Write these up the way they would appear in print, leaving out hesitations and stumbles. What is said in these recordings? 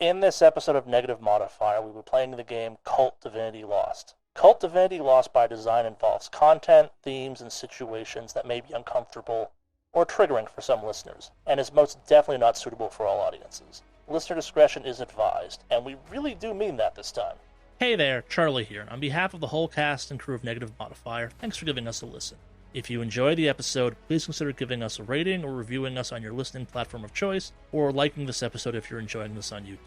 In this episode of Negative Modifier, we were playing the game Kult Divinity Lost. Kult Divinity Lost by design involves content, themes, and situations that may be uncomfortable or triggering for some listeners, and is most definitely not suitable for all audiences. Listener discretion is advised, and we really do mean that this time. Hey there, Charlie here. On behalf of the whole cast and crew of Negative Modifier, thanks for giving us a listen. If you enjoy the episode, please consider giving us a rating or reviewing us on your listening platform of choice, or liking this episode if you're enjoying this on YouTube.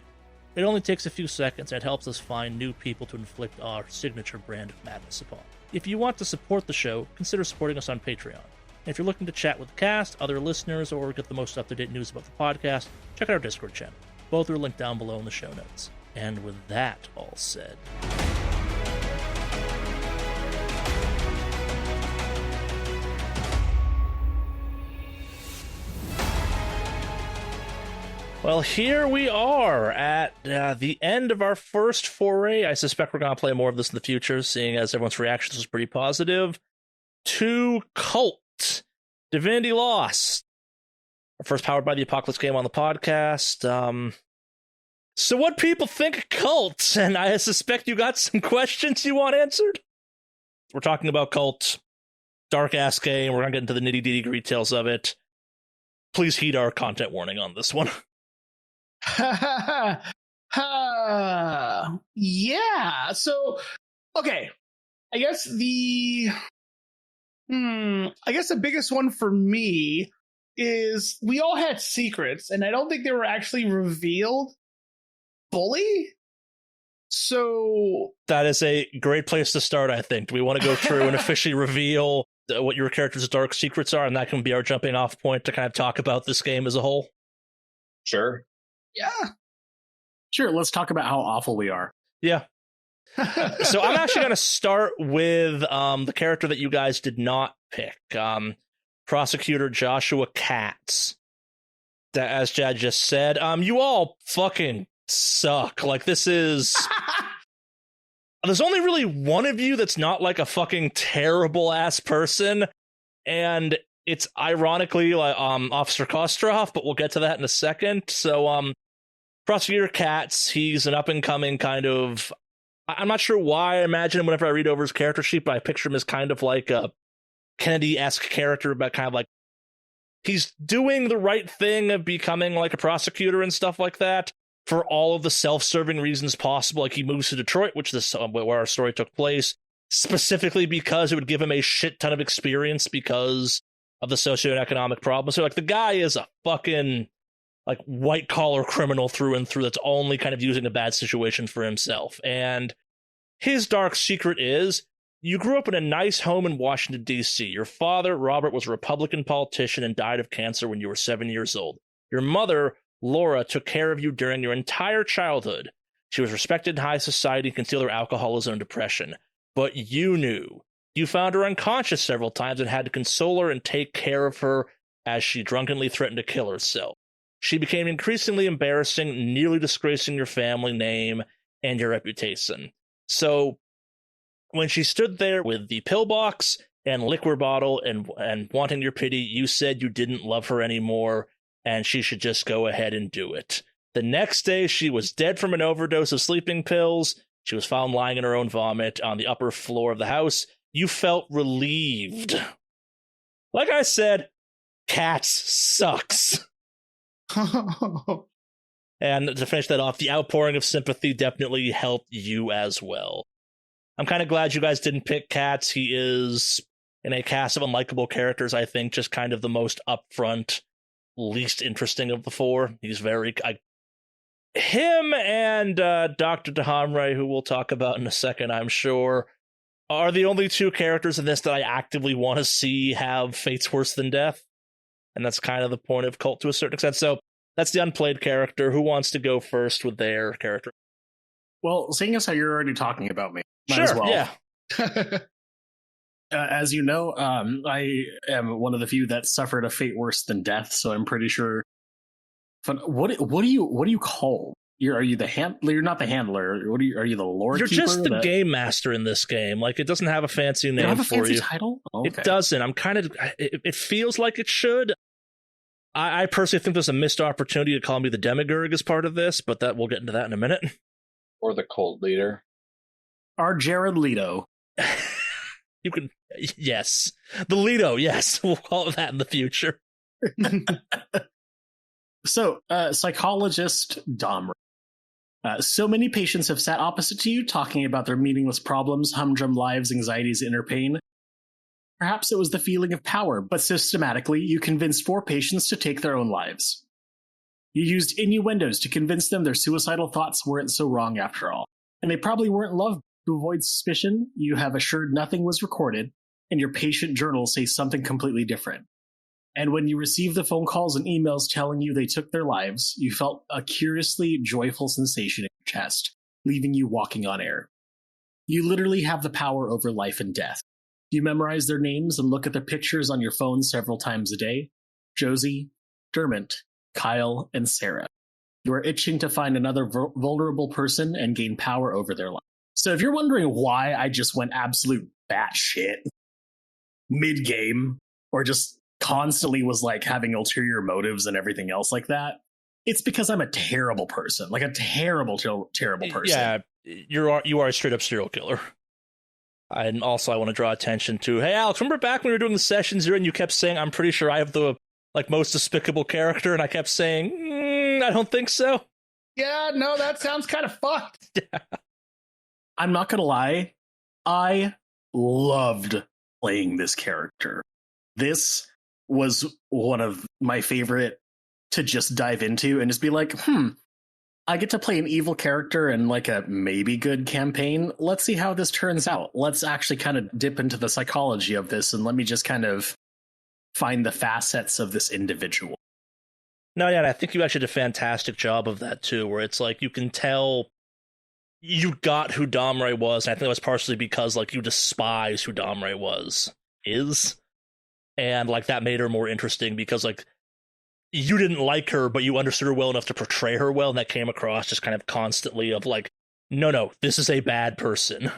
It only takes a few seconds and helps us find new people to inflict our signature brand of madness upon. If you want to support the show, consider supporting us on Patreon. And if you're looking to chat with the cast, other listeners, or get the most up-to-date news about the podcast, check out our Discord channel. Both are linked down below in the show notes. And with that all said... Well, here we are at the end of our first foray. I suspect we're going to play more of this in the future, seeing as everyone's reactions was pretty positive. To Kult, Divinity Lost. Our first powered by the Apocalypse game on the podcast. So what people think of Kult? And I suspect you got some questions you want answered. We're talking about Kult. Dark-ass game. We're going to get into the nitty-gritty details of it. Please heed our content warning on this one. Yeah. So, okay. I guess the biggest one for me is we all had secrets, and I don't think they were actually revealed fully. So that is a great place to start, I think. Do we want to go through and officially reveal what your character's dark secrets are, and that can be our jumping off point to kind of talk about this game as a whole? Sure. Yeah. Sure, let's talk about how awful we are. Yeah. So I'm actually going to start with the character that you guys did not pick. Prosecutor Joshua Katz. As Jad just said, you all fucking suck. Like, this is... There's only really one of you that's not like a fucking terrible-ass person, and it's ironically like Officer Kostrov, but we'll get to that in a second. So, Prosecutor Katz, he's an up-and-coming kind of... I'm not sure why I imagine him whenever I read over his character sheet, but I picture him as kind of like a Kennedy-esque character, but kind of like he's doing the right thing of becoming like a prosecutor and stuff like that for all of the self-serving reasons possible. Like, he moves to Detroit, which is where our story took place, specifically because it would give him a shit ton of experience because of the socioeconomic problems. So, like, the guy is a fucking, like, white-collar criminal through and through that's only kind of using a bad situation for himself. And his dark secret is, you grew up in a nice home in Washington, D.C. Your father, Robert, was a Republican politician and died of cancer when you were 7 years old. Your mother, Laura, took care of you during your entire childhood. She was respected in high society and concealed her alcoholism and depression. But you knew. You found her unconscious several times and had to console her and take care of her as she drunkenly threatened to kill herself. She became increasingly embarrassing, nearly disgracing your family name and your reputation. So, when she stood there with the pillbox and liquor bottle and wanting your pity, you said you didn't love her anymore and she should just go ahead and do it. The next day, she was dead from an overdose of sleeping pills. She was found lying in her own vomit on the upper floor of the house. You felt relieved. Like I said, Katz sucks. And to finish that off, the outpouring of sympathy definitely helped you as well. I'm kind of glad you guys didn't pick Katz. He is, in a cast of unlikable characters, I think, just kind of the most upfront, least interesting of the four. He's very... him and Dr. DeHamre, who we'll talk about in a second, I'm sure, are the only two characters in this that I actively want to see have fates worse than death. And that's kind of the point of Kult to a certain extent. So that's the unplayed character. Who wants to go first with their character? Well, seeing as how you're already talking about me, might sure, as well. Yeah. As you know, I am one of the few that suffered a fate worse than death, so I'm pretty sure. But what do you call? Are you the handler? You're not the handler. What are you the lore You're keeper? just the game master in this game. Like, it doesn't have a fancy name have a for fancy you. Title? Oh, okay. It doesn't. I'm kind of. It feels like it should. I personally think there's a missed opportunity to call me the Demigurg as part of this, but that we'll get into that in a minute. Or the cult leader. Our Jared Leto. You can, yes. The Leto, yes. We'll call it that in the future. So, psychologist Dom. So many patients have sat opposite to you, talking about their meaningless problems, humdrum lives, anxieties, inner pain. Perhaps it was the feeling of power, but systematically, you convinced 4 patients to take their own lives. You used innuendos to convince them their suicidal thoughts weren't so wrong after all, and they probably weren't loved. To avoid suspicion, you have assured nothing was recorded, and your patient journals say something completely different. And when you receive the phone calls and emails telling you they took their lives, you felt a curiously joyful sensation in your chest, leaving you walking on air. You literally have the power over life and death. You memorize their names and look at their pictures on your phone several times a day. Josie, Dermot, Kyle, and Sarah. You are itching to find another vulnerable person and gain power over their life. So if you're wondering why I just went absolute batshit mid-game, or just constantly was like having ulterior motives and everything else like that, it's because I'm a terrible person. Like a terrible person. Yeah, you are a straight-up serial killer. And also, I want to draw attention to, hey, Alex, remember back when we were doing the sessions here and you kept saying, I'm pretty sure I have the most despicable character, and I kept saying, I don't think so. Yeah, no, that sounds kind of fucked. I'm not going to lie. I loved playing this character. This was one of my favorite to just dive into and just be like, I get to play an evil character in like a maybe good campaign. Let's see how this turns out. Let's actually kind of dip into the psychology of this, and let me just kind of find the facets of this individual. No, yeah, I think you actually did a fantastic job of that too, where it's like you can tell you got who Domray was, and I think it was partially because like you despise who Domray is. And like that made her more interesting because like you didn't like her, but you understood her well enough to portray her well, and that came across just kind of constantly of like, no, this is a bad person.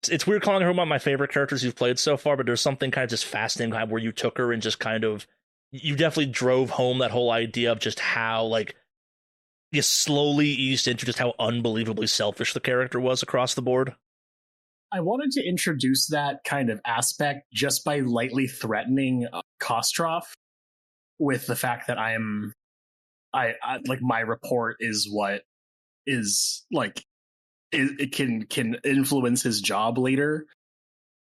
It's weird calling her one of my favorite characters you've played so far, but there's something kind of just fascinating kind of where you took her and just kind of, you definitely drove home that whole idea of just how like you slowly eased into just how unbelievably selfish the character was across the board. I wanted to introduce that kind of aspect just by lightly threatening Kostrov with the fact that I like my report is what is like it can influence his job later.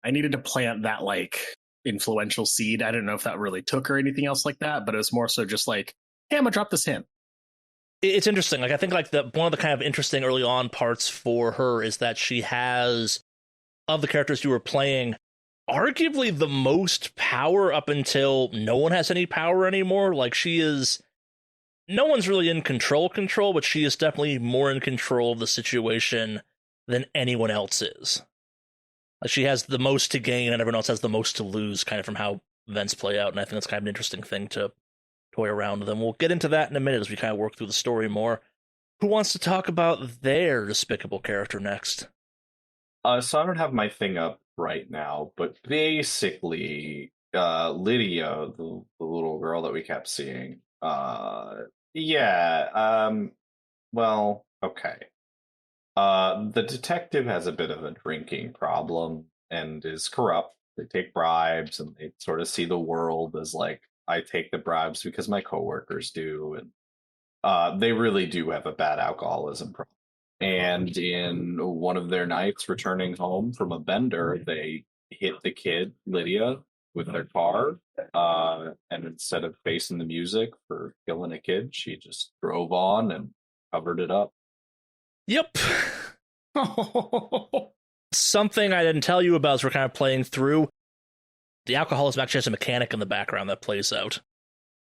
I needed to plant that like influential seed. I don't know if that really took or anything else like that, but it was more so just like, hey, I'm gonna drop this hint. It's interesting. Like I think like one of the kind of interesting early on parts for her is that she has, of the characters you were playing, arguably the most power up until no one has any power anymore. Like no one's really in control, but she is definitely more in control of the situation than anyone else is. Like she has the most to gain and everyone else has the most to lose, kind of from how events play out. And I think that's kind of an interesting thing to toy around with them. We'll get into that in a minute as we kind of work through the story more. Who wants to talk about their despicable character next? So I don't have my thing up right now, but basically, Lydia, the little girl that we kept seeing, well, okay. The detective has a bit of a drinking problem and is corrupt. They take bribes and they sort of see the world as like, I take the bribes because my coworkers do, and they really do have a bad alcoholism problem. And in one of their nights returning home from a bender, they hit the kid, Lydia, with their car. And instead of facing the music for killing a kid, she just drove on and covered it up. Yep. Something I didn't tell you about as we're kind of playing through. The alcoholism actually has a mechanic in the background that plays out.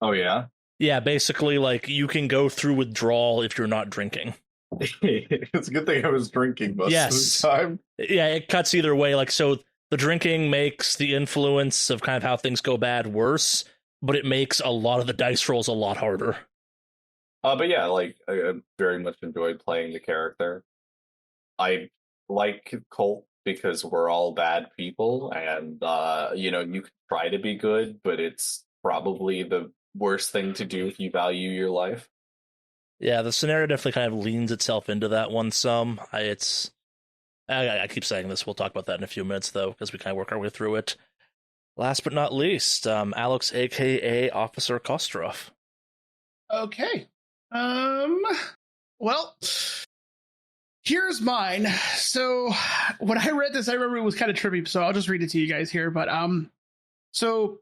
Oh, yeah? Yeah, basically, like, you can go through withdrawal if you're not drinking. It's a good thing I was drinking most of the time. Yeah, it cuts either way. Like, so the drinking makes the influence of kind of how things go bad worse, but it makes a lot of the dice rolls a lot harder. But yeah, like, I very much enjoyed playing the character. I like Kult because we're all bad people, and you can try to be good, but it's probably the worst thing to do if you value your life. Yeah, the scenario definitely kind of leans itself into that one some. I keep saying this. We'll talk about that in a few minutes, though, as we kind of work our way through it. Last but not least, Alex, a.k.a. Officer Kostrov. Okay. Well, here's mine. So when I read this, I remember it was kind of trippy, so I'll just read it to you guys here. But so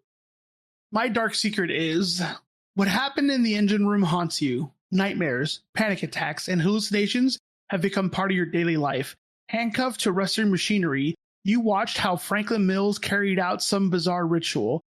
my dark secret is what happened in the engine room haunts you. Nightmares, panic attacks, and hallucinations have become part of your daily life. Handcuffed to rusting machinery, you watched how Franklin Mills carried out some bizarre ritual.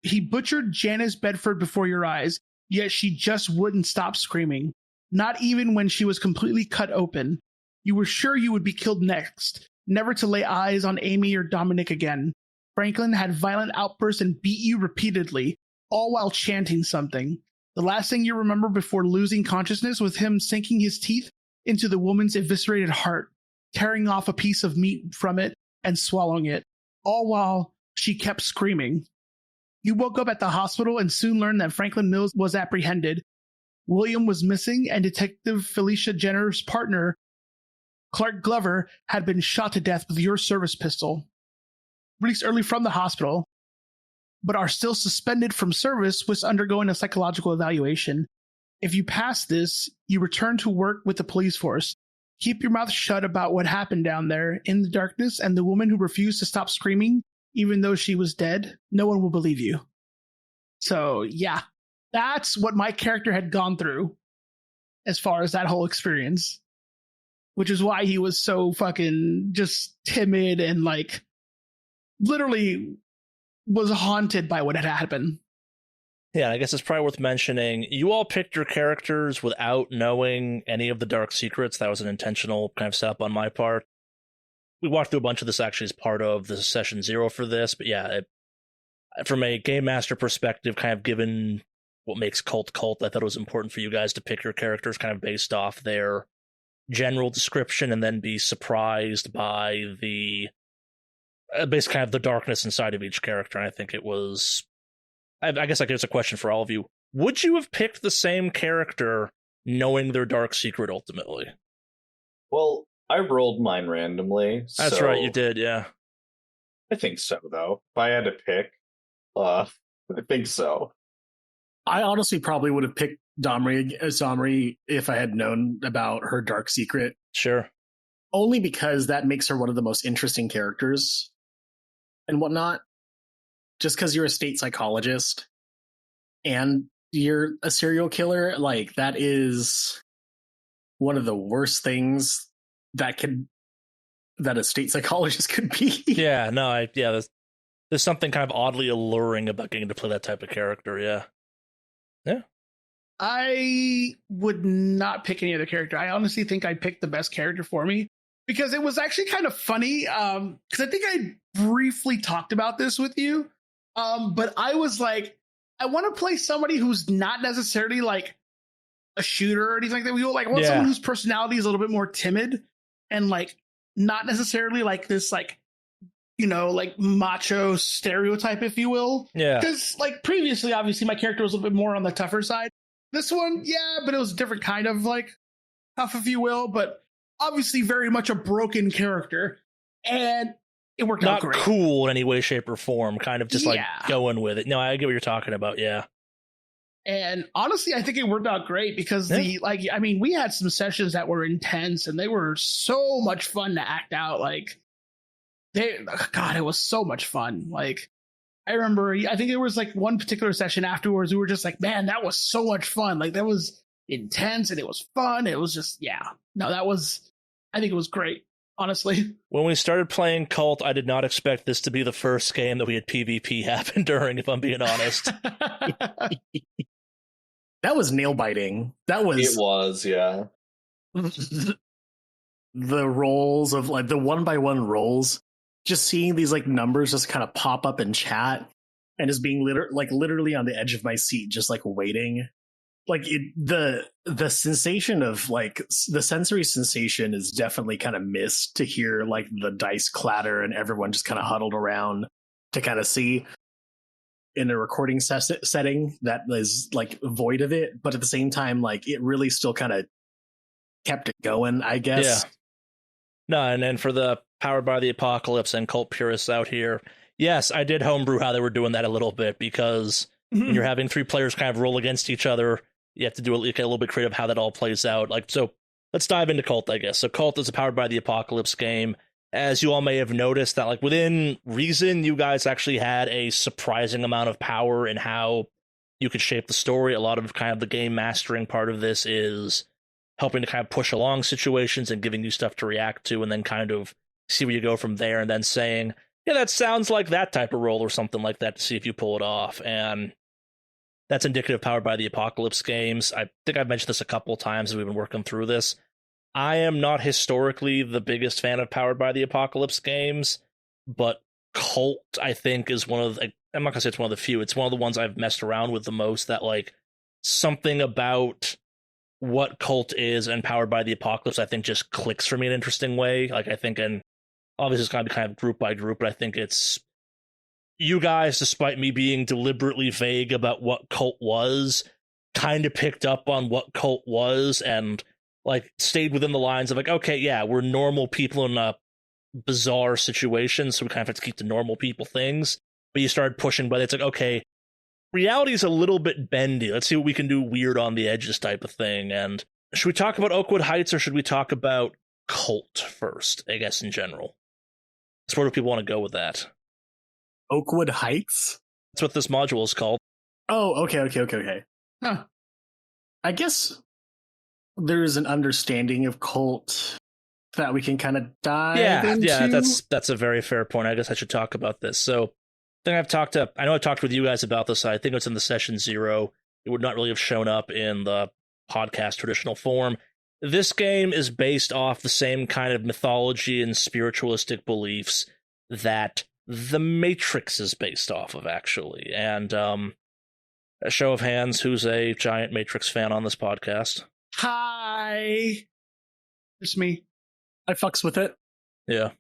He butchered Janice Bedford before your eyes, yet she just wouldn't stop screaming. Not even when she was completely cut open. You were sure you would be killed next, never to lay eyes on Amy or Dominic again. Franklin had violent outbursts and beat you repeatedly, all while chanting something. The last thing you remember before losing consciousness was him sinking his teeth into the woman's eviscerated heart, tearing off a piece of meat from it and swallowing it, all while she kept screaming. You woke up at the hospital and soon learned that Franklin Mills was apprehended. William was missing, and Detective Felicia Jenner's partner, Clark Glover, had been shot to death with your service pistol. Released early from the hospital, but are still suspended from service with undergoing a psychological evaluation. If you pass this, you return to work with the police force. Keep your mouth shut about what happened down there in the darkness and the woman who refused to stop screaming, even though she was dead. No one will believe you. So, yeah, that's what my character had gone through as far as that whole experience, which is why he was so fucking just timid and like literally was haunted by what had happened. Yeah, I guess it's probably worth mentioning. You all picked your characters without knowing any of the dark secrets. That was an intentional kind of setup on my part. We walked through a bunch of this actually as part of the session 0 for this, but yeah, from a game master perspective, kind of given what makes Kult, I thought it was important for you guys to pick your characters kind of based off their general description and then be surprised by the basically kind of the darkness inside of each character. And I think it was, I guess like it's a question for all of you. Would you have picked the same character knowing their dark secret ultimately? Well, I rolled mine randomly. That's so right, you did, yeah. I think so, though. If I had to pick, I think so. I honestly probably would have picked Domri if I had known about her dark secret. Sure. Only because that makes her one of the most interesting characters and whatnot. Just because you're a state psychologist and you're a serial killer, like that is one of the worst things that a state psychologist could be. Yeah, no, there's something kind of oddly alluring about getting to play that type of character, yeah. Yeah. I would not pick any other character. I honestly think I picked the best character for me because it was actually kind of funny. Because I think I briefly talked about this with you. But I was like, I want to play somebody who's not necessarily like a shooter or anything like that. We want someone whose personality is a little bit more timid and like not necessarily like this, like, you know, like macho stereotype, if you will. Yeah. Because like previously, obviously, my character was a little bit more on the tougher side. This one, yeah, but it was a different kind of like tough, if you will, but obviously very much a broken character. And it worked out great. Not cool in any way, shape, or form, kind of just like going with it. No, I get what you're talking about, yeah. And honestly, I think it worked out great because we had some sessions that were intense and they were so much fun to act out. Like, it was so much fun. Like, I remember, I think there was like one particular session afterwards, we were just like, man, that was so much fun. Like, that was intense and it was fun. It was just, I think it was great, honestly. When we started playing Kult, I did not expect this to be the first game that we had PvP happen during, if I'm being honest. That was nail biting. It was, yeah. The rolls of like the 1-by-1 rolls, just seeing these like numbers just kind of pop up in chat and just being literally on the edge of my seat, just like waiting. Like the sensation of like the sensory sensation is definitely kind of missed to hear like the dice clatter and everyone just kind of huddled around to kind of see. in a recording setting that is like void of it, but at the same time, like it really still kind of kept it going, I guess. Yeah. No, and then for the Powered by the Apocalypse and Cult purists out here, yes, I did homebrew how they were doing that a little bit, because when you're having 3 players kind of roll against each other, you have to do a little bit creative how that all plays out. Like, so let's dive into Cult, I guess. So Cult is a Powered by the Apocalypse game. As you all may have noticed, that like within reason, you guys actually had a surprising amount of power in how you could shape the story. A lot of kind of the game mastering part of this is helping to kind of push along situations and giving you stuff to react to, and then kind of see where you go from there, and then saying, yeah, that sounds like that type of role or something like that, to see if you pull it off. And that's indicative of Powered by the Apocalypse games. I think I've mentioned this a couple of times as we've been working through this. I am not historically the biggest fan of Powered by the Apocalypse games, but Cult, I think, is one of the, I'm not going to say it's one of the few, it's one of the ones I've messed around with the most, that like something about what Cult is and Powered by the Apocalypse, I think, just clicks for me in an interesting way. Like, I think, and obviously it's going to be kind of group by group, but I think it's, you guys, despite me being deliberately vague about what Cult was, kind of picked up on what Cult was and like stayed within the lines of like, okay, yeah, we're normal people in a bizarre situation, so we kind of have to keep the normal people things. But you started pushing, but it's like, okay, reality's a little bit bendy. Let's see what we can do weird on the edges type of thing. And should we talk about Oakwood Heights, or should we talk about Cult first, I guess, in general? So where do people want to go with that? Oakwood Heights? That's what this module is called. Oh, okay. Huh. I guess there's an understanding of Cult that we can kind of dive into. Yeah, that's a very fair point. I guess I should talk about this. So I know I've talked with you guys about this. I think it's in the session 0. It would not really have shown up in the podcast traditional form. This game is based off the same kind of mythology and spiritualistic beliefs that The Matrix is based off of, actually. And a show of hands, who's a giant Matrix fan on this podcast? Hi. It's me. I fucks with it. Yeah.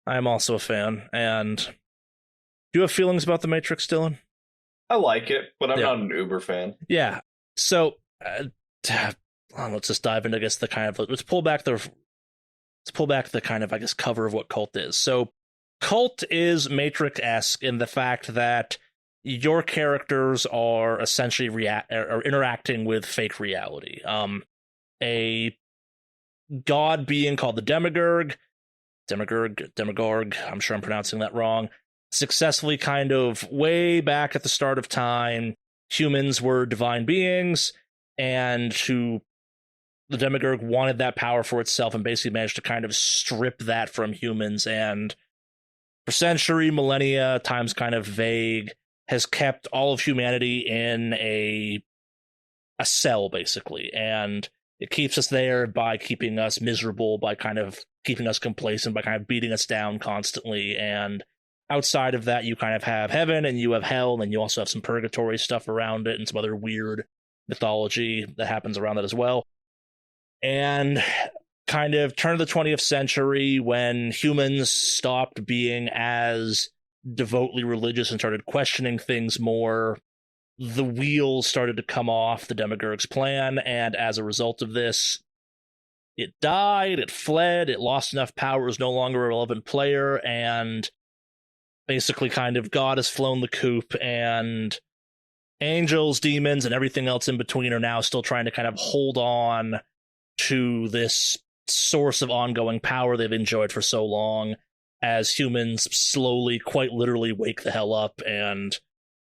I am also a fan. And do you have feelings about The Matrix, Dylan? I like it, but I'm not an Uber fan. Yeah. So, let's just dive into, I guess, the kind of, let's pull back the kind of, I guess, cover of what Cult is. So, Cult is Matrix-esque in the fact that your characters are essentially are interacting with fake reality. A god being called the Demagogue, I'm sure I'm pronouncing that wrong, successfully kind of way back at the start of time, humans were divine beings, and the Demagogue wanted that power for itself and basically managed to kind of strip that from humans, and for century, millennia, time's kind of vague, has kept all of humanity in a cell, basically, and it keeps us there by keeping us miserable, by kind of keeping us complacent, by kind of beating us down constantly. And outside of that, you kind of have heaven and you have hell, and you also have some purgatory stuff around it and some other weird mythology that happens around that as well. And kind of turn of the 20th century, when humans stopped being as devoutly religious and started questioning things more, the wheels started to come off the Demagogue's plan, and as a result of this, it died, it fled, it lost enough power, it was no longer a relevant player, and basically kind of God has flown the coop, and angels, demons, and everything else in between are now still trying to kind of hold on to this source of ongoing power they've enjoyed for so long, as humans slowly, quite literally, wake the hell up and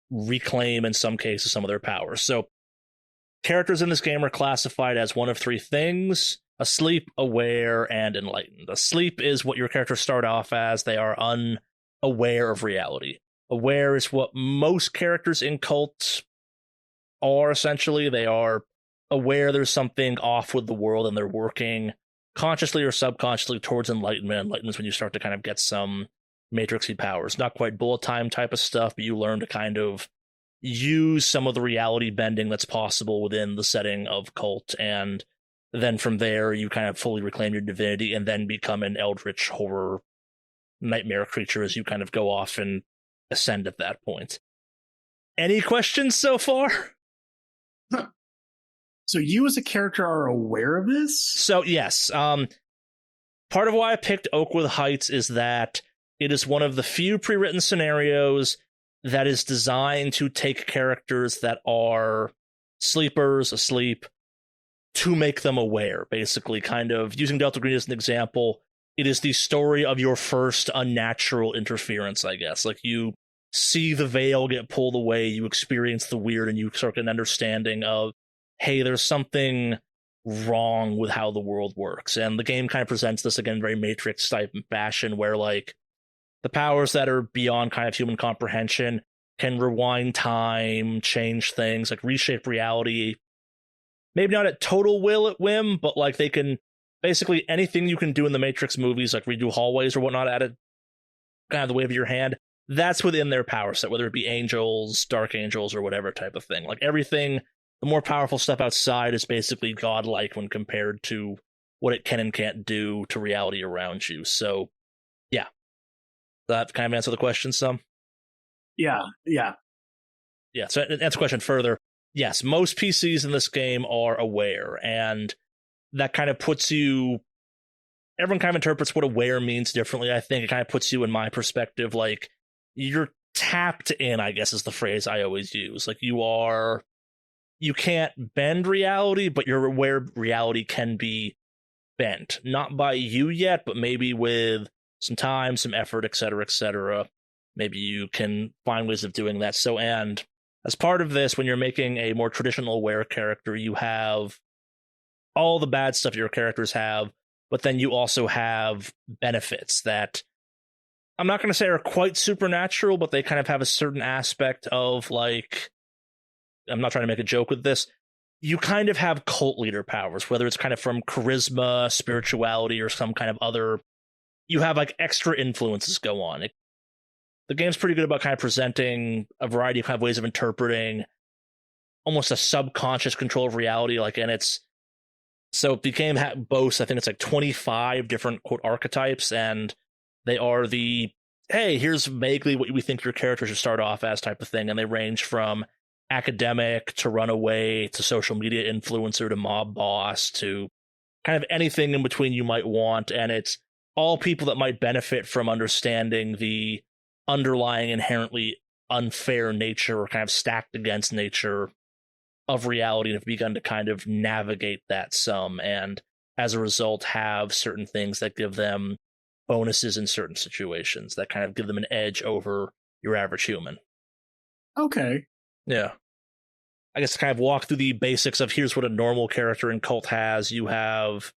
reclaim, in some cases, some of their power. So characters in this game are classified as one of 3 things: asleep, aware, and enlightened. Asleep is what your characters start off as. They are unaware of reality. Aware is what most characters in Cult are, essentially. They are aware there's something off with the world, and they're working consciously or subconsciously towards enlightenment. Enlightenment is when you start to kind of get some Matrixy powers. Not quite bullet time type of stuff, but you learn to kind of use some of the reality bending that's possible within the setting of Cult, and then from there you kind of fully reclaim your divinity and then become an eldritch horror nightmare creature as you kind of go off and ascend at that point. Any questions so far? So you as a character are aware of this? So yes, part of why I picked Oakwood Heights is that it is one of the few pre-written scenarios that is designed to take characters that are sleepers, asleep, to make them aware, basically. Kind of using Delta Green as an example, it is the story of your first unnatural interference, I guess. Like, you see the veil get pulled away, you experience the weird, and you start getting an understanding of, hey, there's something wrong with how the world works. And the game kind of presents this, again, very Matrix type fashion, where, like, the powers that are beyond kind of human comprehension can rewind time, change things, like reshape reality. Maybe not at total will at whim, but like they can basically anything you can do in the Matrix movies, like redo hallways or whatnot at it, kind of the wave of your hand, that's within their power set, whether it be angels, dark angels, or whatever type of thing. Like everything, the more powerful stuff outside is basically godlike when compared to what it can and can't do to reality around you. So, yeah. That kind of answer the question some? Yeah. Yeah, so to answer the question further, yes, most PCs in this game are aware, and that kind of puts you... Everyone kind of interprets what aware means differently, I think. It kind of puts you in my perspective, like, you're tapped in, I guess is the phrase I always use. Like, you can't bend reality, but you're aware reality can be bent. Not by you yet, but maybe with some time, some effort, etc., etc. Maybe you can find ways of doing that. So, and as part of this, when you're making a more traditional aware character, you have all the bad stuff your characters have, but then you also have benefits that I'm not going to say are quite supernatural, but they kind of have a certain aspect of, like, I'm not trying to make a joke with this, you kind of have cult leader powers, whether it's kind of from charisma, spirituality, or some kind of other... You have, like, extra influences go on. The game's pretty good about kind of presenting a variety of kind of ways of interpreting almost a subconscious control of reality. Like, and it's... So the game boasts, I think it's like 25 different, quote, archetypes, and they are the, hey, here's vaguely what we think your character should start off as type of thing, and they range from academic to runaway to social media influencer to mob boss to kind of anything in between you might want, and it's all people that might benefit from understanding the underlying inherently unfair nature or kind of stacked against nature of reality and have begun to kind of navigate that some, and as a result have certain things that give them bonuses in certain situations that kind of give them an edge over your average human. Okay. Yeah. I guess to kind of walk through the basics of here's what a normal character in Kult has. You have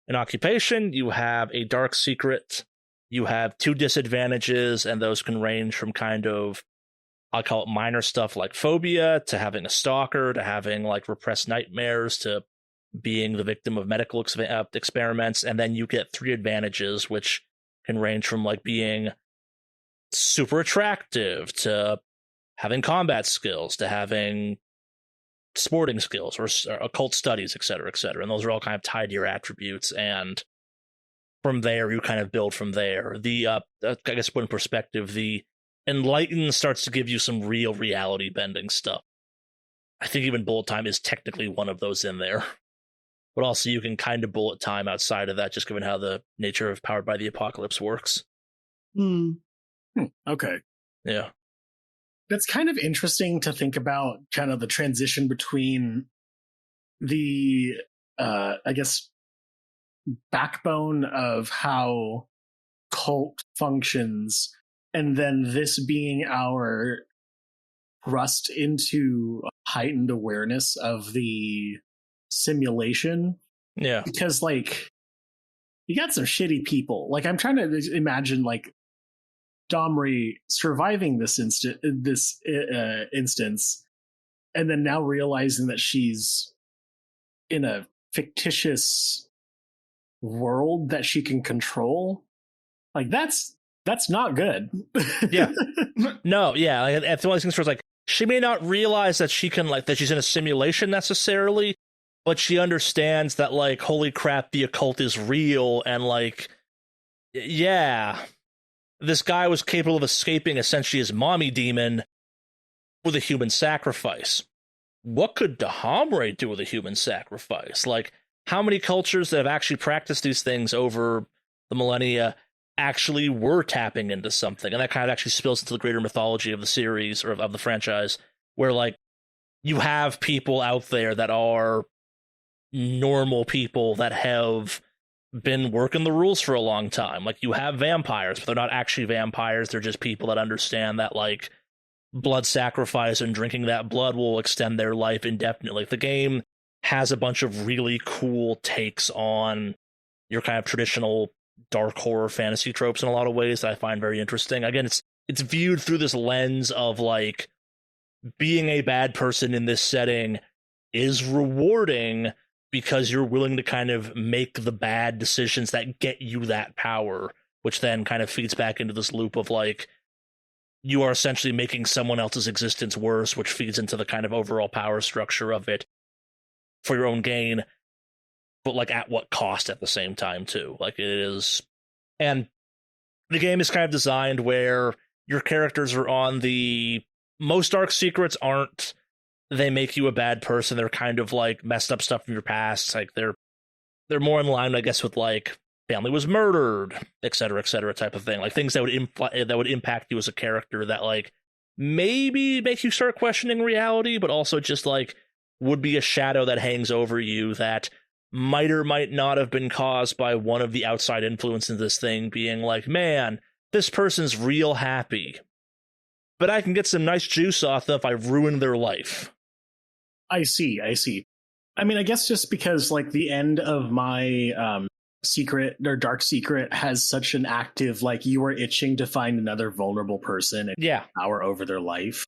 an occupation, you have a dark secret, you have 2 disadvantages, and those can range from kind of, I'll call it minor stuff like phobia, to having a stalker, to having like repressed nightmares, to being the victim of medical experiments. And then you get 3 advantages, which can range from like being super attractive, to having combat skills, to having sporting skills or occult studies, etc., etc. And those are all kind of tied to your attributes, and from there you kind of build from there. I guess put in perspective, the Enlighten starts to give you some real reality bending stuff. I think even bullet time is technically one of those in there, but also you can kind of bullet time outside of that, just given how the nature of Powered by the Apocalypse works. Okay. Yeah. That's kind of interesting to think about, kind of the transition between the, I guess, backbone of how Kult functions, and then this being our thrust into heightened awareness of the simulation. Yeah. Because, like, you got some shitty people. Like, I'm trying to imagine, like, Domri surviving this instance, and then now realizing that she's in a fictitious world that she can control. Like, that's not good. Yeah. No, yeah. Like, it's one of those things where it's like, she may not realize that she can, like, that she's in a simulation necessarily, but she understands that, like, holy crap, the occult is real, and, like, yeah, this guy was capable of escaping essentially his mommy demon. with a human sacrifice. What could Dahamre do with a human sacrifice? Like, how many cultures that have actually practiced these things over the millennia actually were tapping into something? And that kind of actually spills into the greater mythology of the series or of the franchise, where, like, you have people out there that are normal people that have been working the rules for a long time. Like, you have vampires, but they're not actually vampires. They're just people that understand that, like, blood sacrifice and drinking that blood will extend their life indefinitely. The game has a bunch of really cool takes on your kind of traditional dark horror fantasy tropes in a lot of ways that I find very interesting. Again, it's viewed through this lens of, like, being a bad person in this setting is rewarding because you're willing to kind of make the bad decisions that get you that power, which then kind of feeds back into this loop of, like, you are essentially making someone else's existence worse, which feeds into the kind of overall power structure of it for your own gain, but, like, at what cost at the same time, too. Like, it is... And the game is kind of designed where your characters are on the... Most dark secrets aren't they make you a bad person. They're kind of, like, messed up stuff from your past. Like, they're more in line, I guess, with, like, family was murdered, et cetera, type of thing. Like, things that would impact you as a character that, like, maybe make you start questioning reality, but also just, like, would be a shadow that hangs over you that might or might not have been caused by one of the outside influences in this thing being like, man, this person's real happy, but I can get some nice juice off them if I ruin their life. I see. I mean, I guess just because, like, the end of my secret or dark secret has such an active, like, you are itching to find another vulnerable person and power over their life.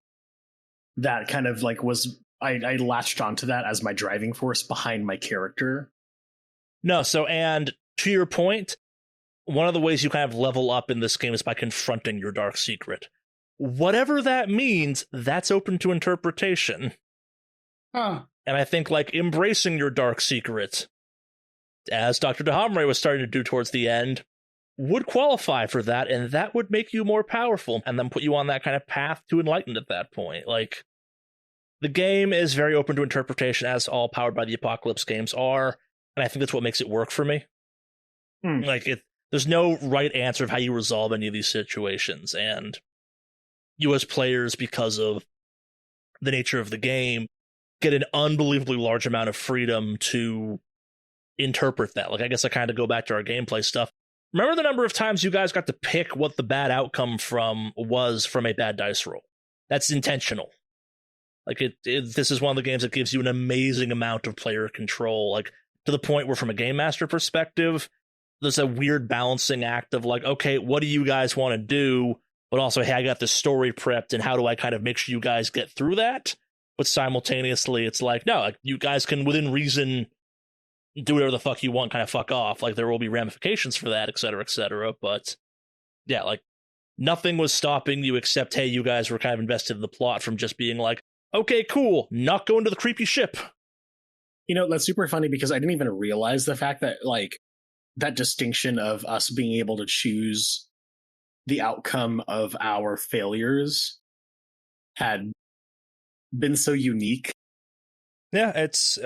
That kind of, like, was I latched onto that as my driving force behind my character. No, so, and to your point, one of the ways you kind of level up in this game is by confronting your dark secret. Whatever that means, that's open to interpretation. Huh. And I think, like, embracing your dark secret, as Dr. Dahamre was starting to do towards the end, would qualify for that, and that would make you more powerful, and then put you on that kind of path to enlightenment at that point. Like, the game is very open to interpretation, as all Powered by the Apocalypse games are, and I think that's what makes it work for me. Like, there's no right answer of how you resolve any of these situations, and you as players, because of the nature of the game, get an unbelievably large amount of freedom to interpret that. Like, I guess I kind of go back to our gameplay stuff. Remember the number of times you guys got to pick what the bad outcome was from a bad dice roll? That's intentional. Like, this is one of the games that gives you an amazing amount of player control, like, to the point where, from a game master perspective, there's a weird balancing act of, like, okay, what do you guys want to do? But also, hey, I got this story prepped, and how do I kind of make sure you guys get through that? But simultaneously, it's like, no, like, you guys can, within reason, do whatever the fuck you want, kind of fuck off. Like, there will be ramifications for that, et cetera, but yeah, like, nothing was stopping you except, hey, you guys were kind of invested in the plot, from just being like, okay, cool, not going to the creepy ship. You know, that's super funny because I didn't even realize the fact that, like, that distinction of us being able to choose the outcome of our failures had been so unique. Yeah, it's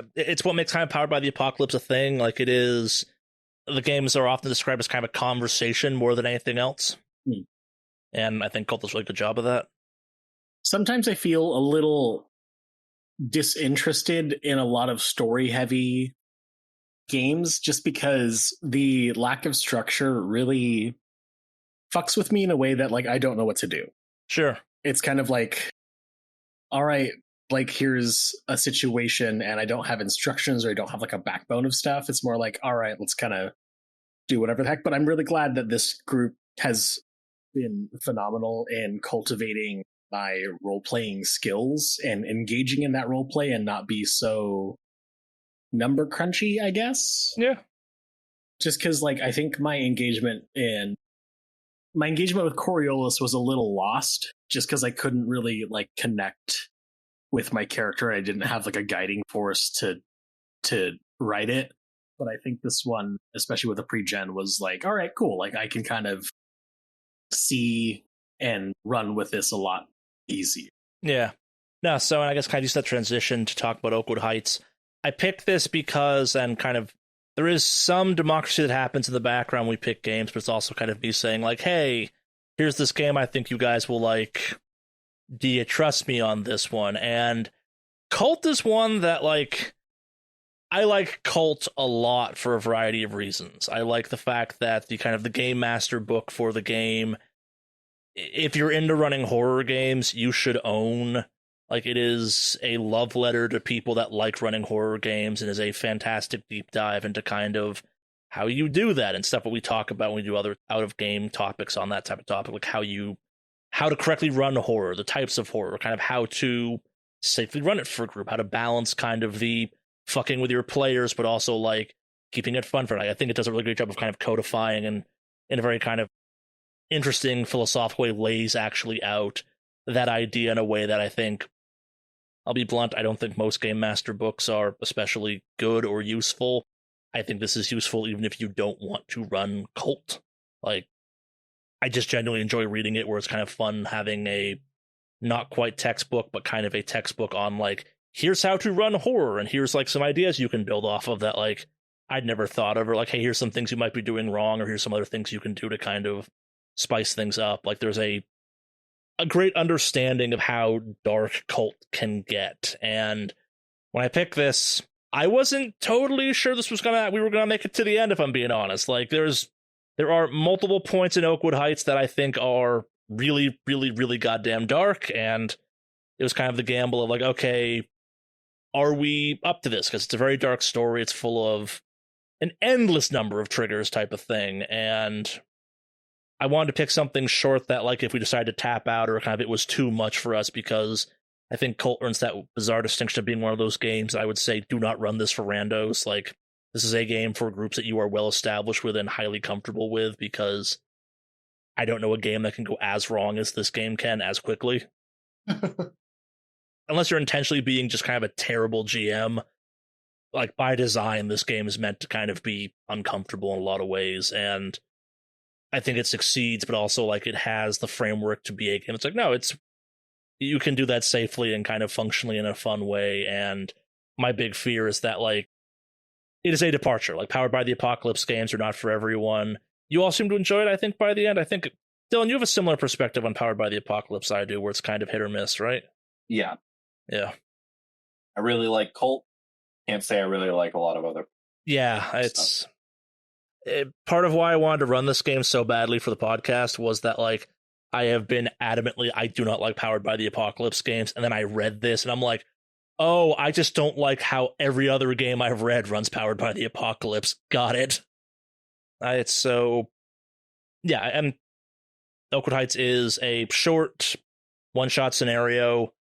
what makes kind of Powered by the Apocalypse a thing. Like, it is, the games are often described as kind of a conversation more than anything else. And I think Kult does a really good job of that. Sometimes I feel a little disinterested in a lot of story-heavy games just because the lack of structure really fucks with me in a way that, like, I don't know what to do. Sure. It's kind of like, all right, like, here's a situation and I don't have instructions, or I don't have, like, a backbone of stuff. It's more like, all right, let's kind of do whatever the heck. But I'm really glad that this group has been phenomenal in cultivating my role-playing skills and engaging in that role play and not be so number crunchy, I guess. Yeah. Just because, like, I think my engagement with Coriolis was a little lost just because I couldn't really, like, connect with my character. I didn't have, like, a guiding force to write it. But I think this one, especially with the pre-gen, was like, all right, cool. Like, I can kind of see and run with this a lot easier. Yeah. No, so I guess kind of use that transition to talk about Oakwood Heights. I picked this because, and kind of, there is some democracy that happens in the background when we pick games, but it's also kind of me saying, like, hey, here's this game I think you guys will like. Do you trust me on this one? And Kult is one that, like, I like Kult a lot for a variety of reasons. I like the fact that the kind of the game master book for the game, if you're into running horror games, you should own. Like, it is a love letter to people that like running horror games and is a fantastic deep dive into kind of how you do that and stuff that we talk about when we do other out-of-game topics on that type of topic, like how to correctly run horror, the types of horror, kind of how to safely run it for a group, how to balance kind of the fucking with your players, but also, like, keeping it fun for it. I think it does a really great job of kind of codifying and in a very kind of interesting philosophical way lays actually out that idea in a way that I think, I'll be blunt, I don't think most Game Master books are especially good or useful. I think this is useful even if you don't want to run Kult. Like, I just genuinely enjoy reading it, where it's kind of fun having a not quite textbook, but kind of a textbook on, like, here's how to run horror, and here's, like, some ideas you can build off of that, like, I'd never thought of, or, like, hey, here's some things you might be doing wrong, or here's some other things you can do to kind of spice things up. Like, there's a great understanding of how dark Kult can get. And when I picked this, I wasn't totally sure we were gonna make it to the end, if I'm being honest. Like, there are multiple points in Oakwood Heights that I think are really, really, really goddamn dark, and it was kind of the gamble of, like, okay, are we up to this? Because it's a very dark story. It's full of an endless number of triggers type of thing, and I wanted to pick something short that, like, if we decided to tap out or kind of it was too much for us, because I think Kult earns that bizarre distinction of being one of those games I would say do not run this for randos. Like, this is a game for groups that you are well established with and highly comfortable with, because I don't know a game that can go as wrong as this game can as quickly. Unless you're intentionally being just kind of a terrible GM. Like, by design, this game is meant to kind of be uncomfortable in a lot of ways, and I think it succeeds, but also, like, it has the framework to be a game. It's like, no, you can do that safely and kind of functionally in a fun way, and my big fear is that, like, it is a departure. Like, Powered by the Apocalypse games are not for everyone. You all seem to enjoy it, I think, by the end. I think, Dylan, you have a similar perspective on Powered by the Apocalypse I do, where it's kind of hit or miss, right? Yeah. Yeah. I really like Kult. Can't say I really like a lot of other. Yeah, it's part of why I wanted to run this game so badly for the podcast was that, like, I have been adamantly, I do not like Powered by the Apocalypse games, and then I read this, and I'm like, oh, I just don't like how every other game I've read runs Powered by the Apocalypse. Got it. It's so... Yeah, and Oakwood Heights is a short, one-shot scenario.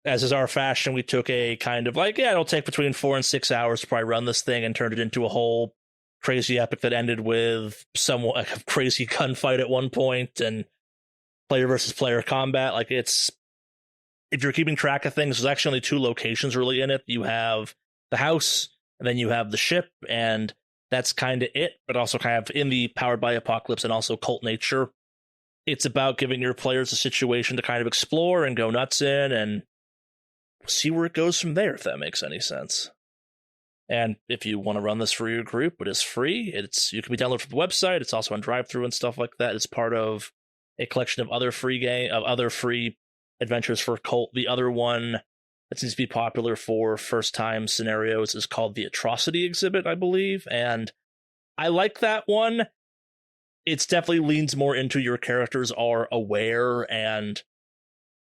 As is our fashion, we took a kind of, like, yeah, it'll take between 4 and 6 hours to probably run this thing, and turned it into a whole crazy epic that ended with somewhat a crazy gunfight at one point, and player versus player combat. Like, it's... If you're keeping track of things, there's actually only 2 locations really in it. You have the house, and then you have the ship, and that's kind of it, but also kind of in the Powered by Apocalypse and also Kult nature, it's about giving your players a situation to kind of explore and go nuts in, and see where it goes from there, if that makes any sense. And if you want to run this for your group, it is free. You can be downloaded from the website. It's also on drive-thru and stuff like that. It's part of a collection of other free adventures for Kult. The other one that seems to be popular for first-time scenarios is called the Atrocity Exhibit, I believe, and I like that one. It's definitely leans more into your characters are aware, and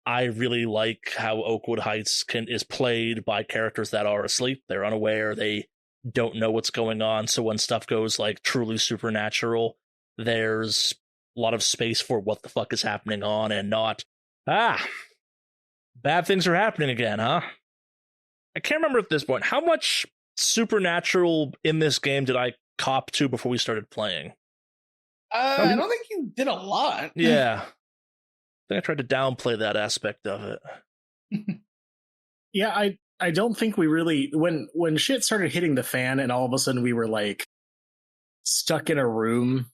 I really like how Oakwood Heights is played by characters that are asleep. They're unaware. They don't know what's going on. So when stuff goes, like, truly supernatural, there's a lot of space for what the fuck is happening on, and not, bad things are happening again, huh? I can't remember at this point. How much supernatural in this game did I cop to before we started playing? I don't think you did a lot. Yeah. I think I tried to downplay that aspect of it. Yeah, I don't think we really... When shit started hitting the fan and all of a sudden we were, like, stuck in a room...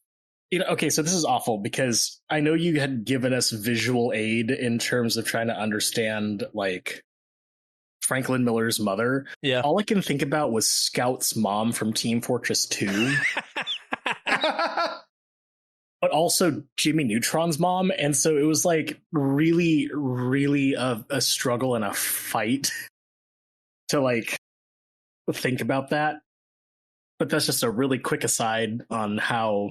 okay, so this is awful because I know you had given us visual aid in terms of trying to understand, like, Franklin Miller's mother, Yeah. all I can think about was Scout's mom from Team Fortress 2. But also Jimmy Neutron's mom. And so it was like really, really a struggle and a fight to like think about that. But that's just a really quick aside on how.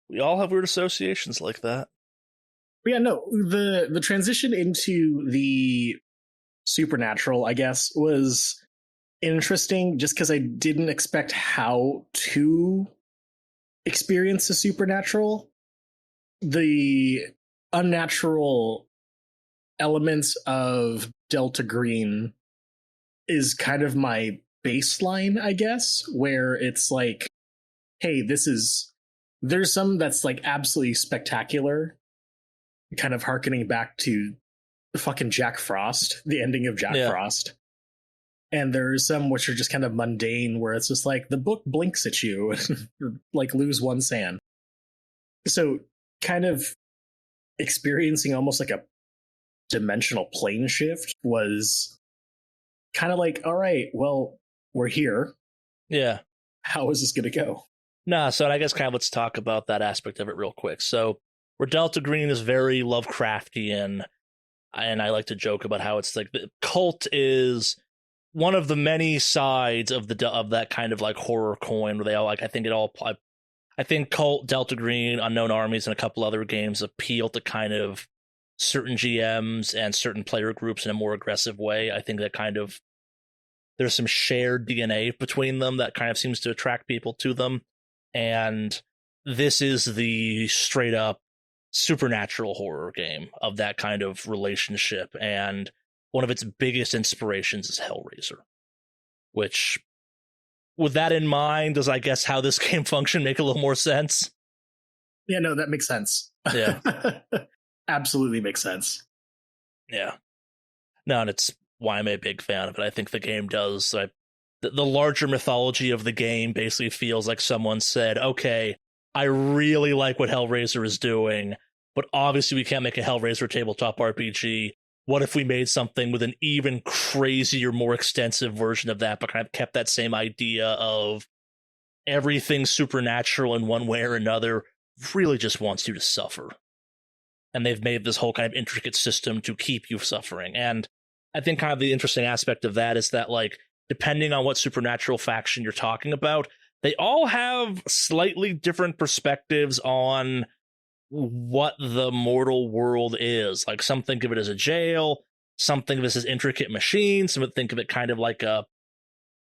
We all have weird associations like that. Yeah, no, the transition into the supernatural, I guess, was interesting just because I didn't expect how to experience the supernatural. The unnatural elements of Delta Green is kind of my baseline, I guess, where it's like, hey, there's some that's like absolutely spectacular, kind of harkening back to fucking Jack Frost, the ending of Jack Frost. And there's some which are just kind of mundane, where it's just like the book blinks at you and like lose one sand. So kind of experiencing almost like a dimensional plane shift was kind of like, all right, well, we're here. Yeah. How is this going to go? Nah, so I guess kind of let's talk about that aspect of it real quick. So where Delta Green is very Lovecraftian, and I like to joke about how it's like the Kult is one of the many sides of that kind of like horror coin where they all like, I think Kult, Delta Green, Unknown Armies, and a couple other games appeal to kind of certain GMs and certain player groups in a more aggressive way. I think that kind of there's some shared DNA between them that kind of seems to attract people to them. And this is the straight up supernatural horror game of that kind of relationship. And one of its biggest inspirations is Hellraiser, which, with that in mind, does I guess how this game function make a little more sense? Yeah, no, that makes sense. Yeah. Absolutely makes sense. Yeah. No, and it's why I'm a big fan of it. I think the game does. The larger mythology of the game basically feels like someone said, okay, I really like what Hellraiser is doing, but obviously we can't make a Hellraiser tabletop RPG. What if we made something with an even crazier, more extensive version of that, but kind of kept that same idea of everything supernatural in one way or another really just wants you to suffer. And they've made this whole kind of intricate system to keep you suffering. And I think kind of the interesting aspect of that is that, like, depending on what supernatural faction you're talking about, they all have slightly different perspectives on what the mortal world is. Like, some think of it as a jail, some think of it as intricate machines, some think of it kind of like I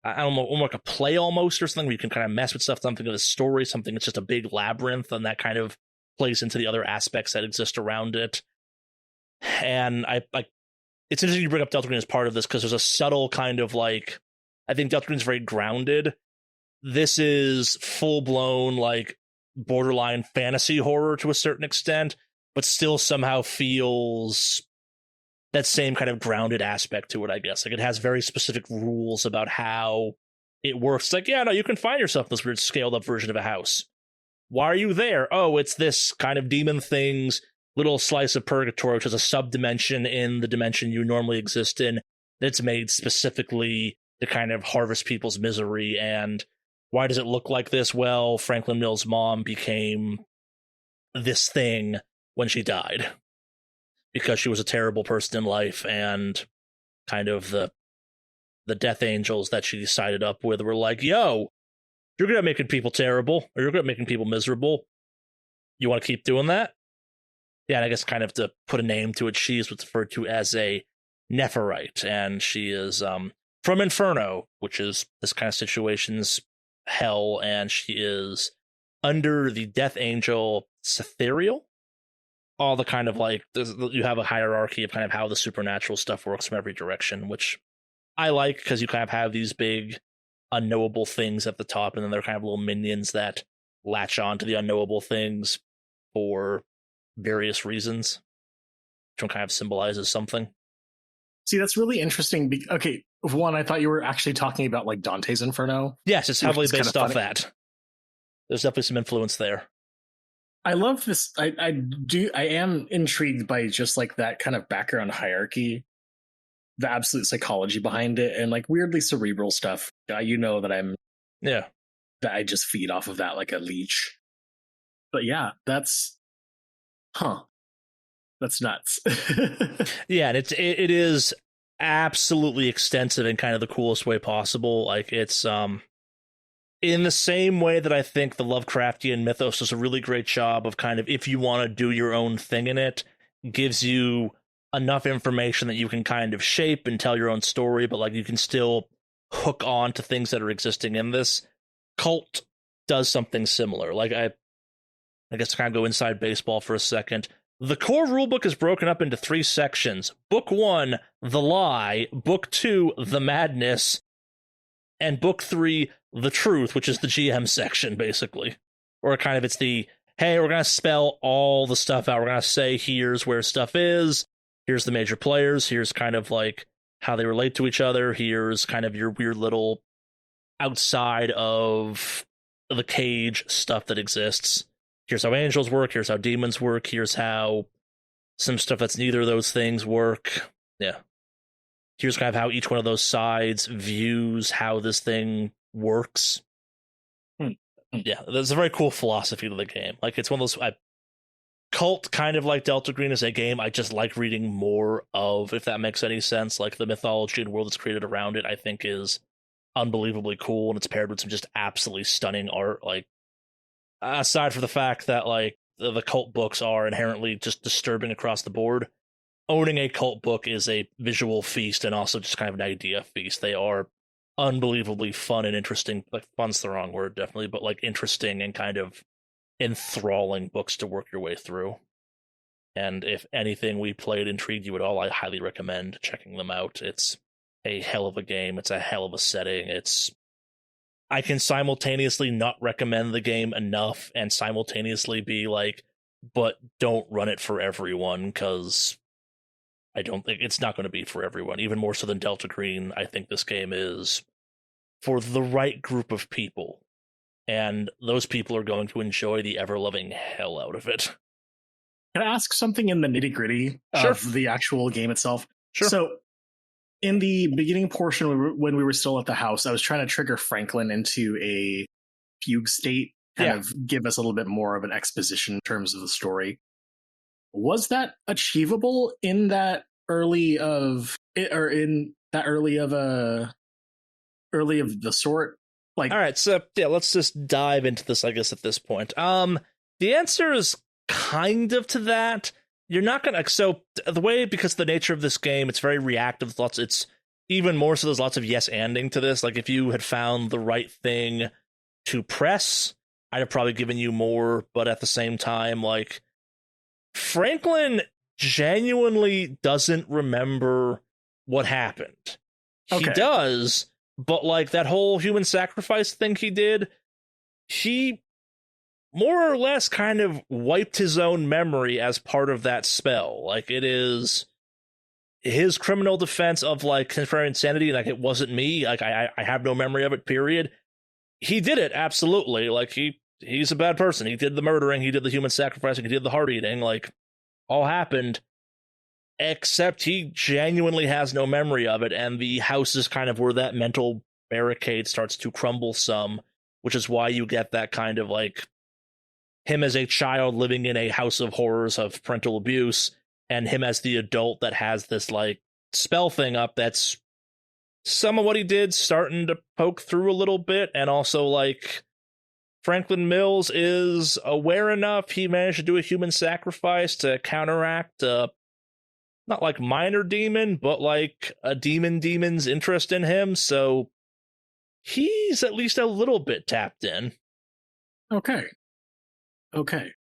don't know, like a play almost or something where you can kind of mess with stuff. Something of a story, something that's just a big labyrinth, and that kind of plays into the other aspects that exist around it. And it's interesting you bring up Delta Green as part of this because there's a subtle kind of like, I think Delta Green's very grounded. This is full-blown, like, borderline fantasy horror to a certain extent, but still somehow feels that same kind of grounded aspect to it, I guess. Like, it has very specific rules about how it works. Like, yeah, no, you can find yourself in this weird scaled-up version of a house. Why are you there? Oh, it's this kind of demon thing's little slice of purgatory, which is a sub-dimension in the dimension you normally exist in, that's made specifically to kind of harvest people's misery. And why does it look like this? Well, Franklin Mills' mom became this thing when she died because she was a terrible person in life, and kind of the death angels that she sided up with were like, yo, you're good at making people terrible, or you're good at making people miserable. You want to keep doing that? Yeah, and I guess kind of to put a name to it, she is what's referred to as a Nephirite, and she is from Inferno, which is this kind of situation's hell, and she is under the death angel Cythereal. All the kind of like, you have a hierarchy of kind of how the supernatural stuff works from every direction, which I like because you kind of have these big unknowable things at the top, and then they're kind of little minions that latch on to the unknowable things for various reasons, which one kind of symbolizes something. See, that's really interesting. Okay, one, I thought you were actually talking about like Dante's Inferno. Yes, it's heavily based off funny. that. There's definitely some influence there. I love this. I am intrigued by just like that kind of background hierarchy the absolute psychology behind it and like weirdly cerebral stuff. You know that that I just feed off of that like a leech. But yeah, that's nuts. Yeah, and it is absolutely extensive in kind of the coolest way possible. Like it's in the same way that I think the Lovecraftian mythos does a really great job of kind of, if you want to do your own thing in it, gives you enough information that you can kind of shape and tell your own story, but like you can still hook on to things that are existing in this. Kult does something similar. Like I guess to kind of go inside baseball for a second. The core rulebook is broken up into 3 sections. Book 1, The Lie. Book 2, The Madness. And Book 3, The Truth, which is the GM section, basically. Or kind of it's the, hey, we're going to spell all the stuff out. We're going to say, here's where stuff is. Here's the major players. Here's kind of like how they relate to each other. Here's kind of your weird little outside of the cage stuff that exists. Here's how angels work, here's how demons work, here's how some stuff that's neither of those things work. Yeah. Here's kind of how each one of those sides views how this thing works. Yeah, there's a very cool philosophy to the game. Like, it's one of those... Kult, kind of like Delta Green, is a game I just like reading more of, if that makes any sense. Like, the mythology and world that's created around it, I think, is unbelievably cool, and it's paired with some just absolutely stunning art. Like, aside from the fact that like the Kult books are inherently just disturbing across the board, owning a Kult book is a visual feast and also just kind of an idea feast. They are unbelievably fun and interesting. Like, fun's the wrong word, definitely, but like interesting and kind of enthralling books to work your way through. And if anything we played intrigued you at all, I highly recommend checking them out. It's a hell of a game. It's a hell of a setting. I can simultaneously not recommend the game enough and simultaneously be like, but don't run it for everyone, because I don't think it's not going to be for everyone. Even more so than Delta Green, I think this game is for the right group of people. And those people are going to enjoy the ever-loving hell out of it. Can I ask something in the nitty-gritty of the actual game itself? Sure. So, in the beginning portion, when we were still at the house, I was trying to trigger Franklin into a fugue state, kind of give us a little bit more of an exposition in terms of the story. Was that achievable in that early of the sort? Like, all right, so yeah, let's just dive into this, I guess, at this point. The answer is kind of to that. You're not gonna, so the way, because of the nature of this game, it's very reactive. It's even more so, there's lots of yes-anding to this. Like, if you had found the right thing to press, I'd have probably given you more, but at the same time, like, Franklin genuinely doesn't remember what happened. He does, but like that whole human sacrifice thing he did, he more or less kind of wiped his own memory as part of that spell. Like, it is his criminal defense of like conferring insanity, like, it wasn't me, like I have no memory of it, period. He did it, absolutely. Like, he's a bad person. He did the murdering, he did the human sacrificing, he did the heart eating, like, all happened, except he genuinely has no memory of it, and the house is kind of where that mental barricade starts to crumble some, which is why you get that kind of like him as a child living in a house of horrors of parental abuse, and him as the adult that has this like spell thing up that's some of what he did starting to poke through a little bit. And also, like, Franklin Mills is aware enough, he managed to do a human sacrifice to counteract not like minor demon, but like a demon's interest in him, so he's at least a little bit tapped in. Okay.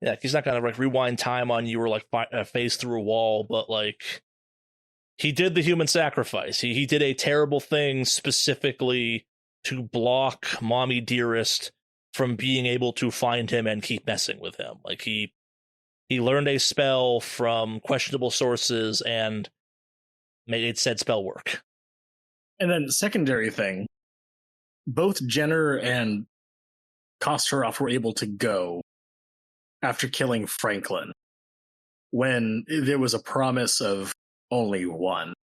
Yeah, he's not gonna like rewind time on you or like phase through a wall, but like, he did the human sacrifice. He did a terrible thing specifically to block Mommy Dearest from being able to find him and keep messing with him. Like, he learned a spell from questionable sources and made said spell work. And then secondary thing, both Jenner and Kosteroff were able to go after killing Franklin when there was a promise of only one.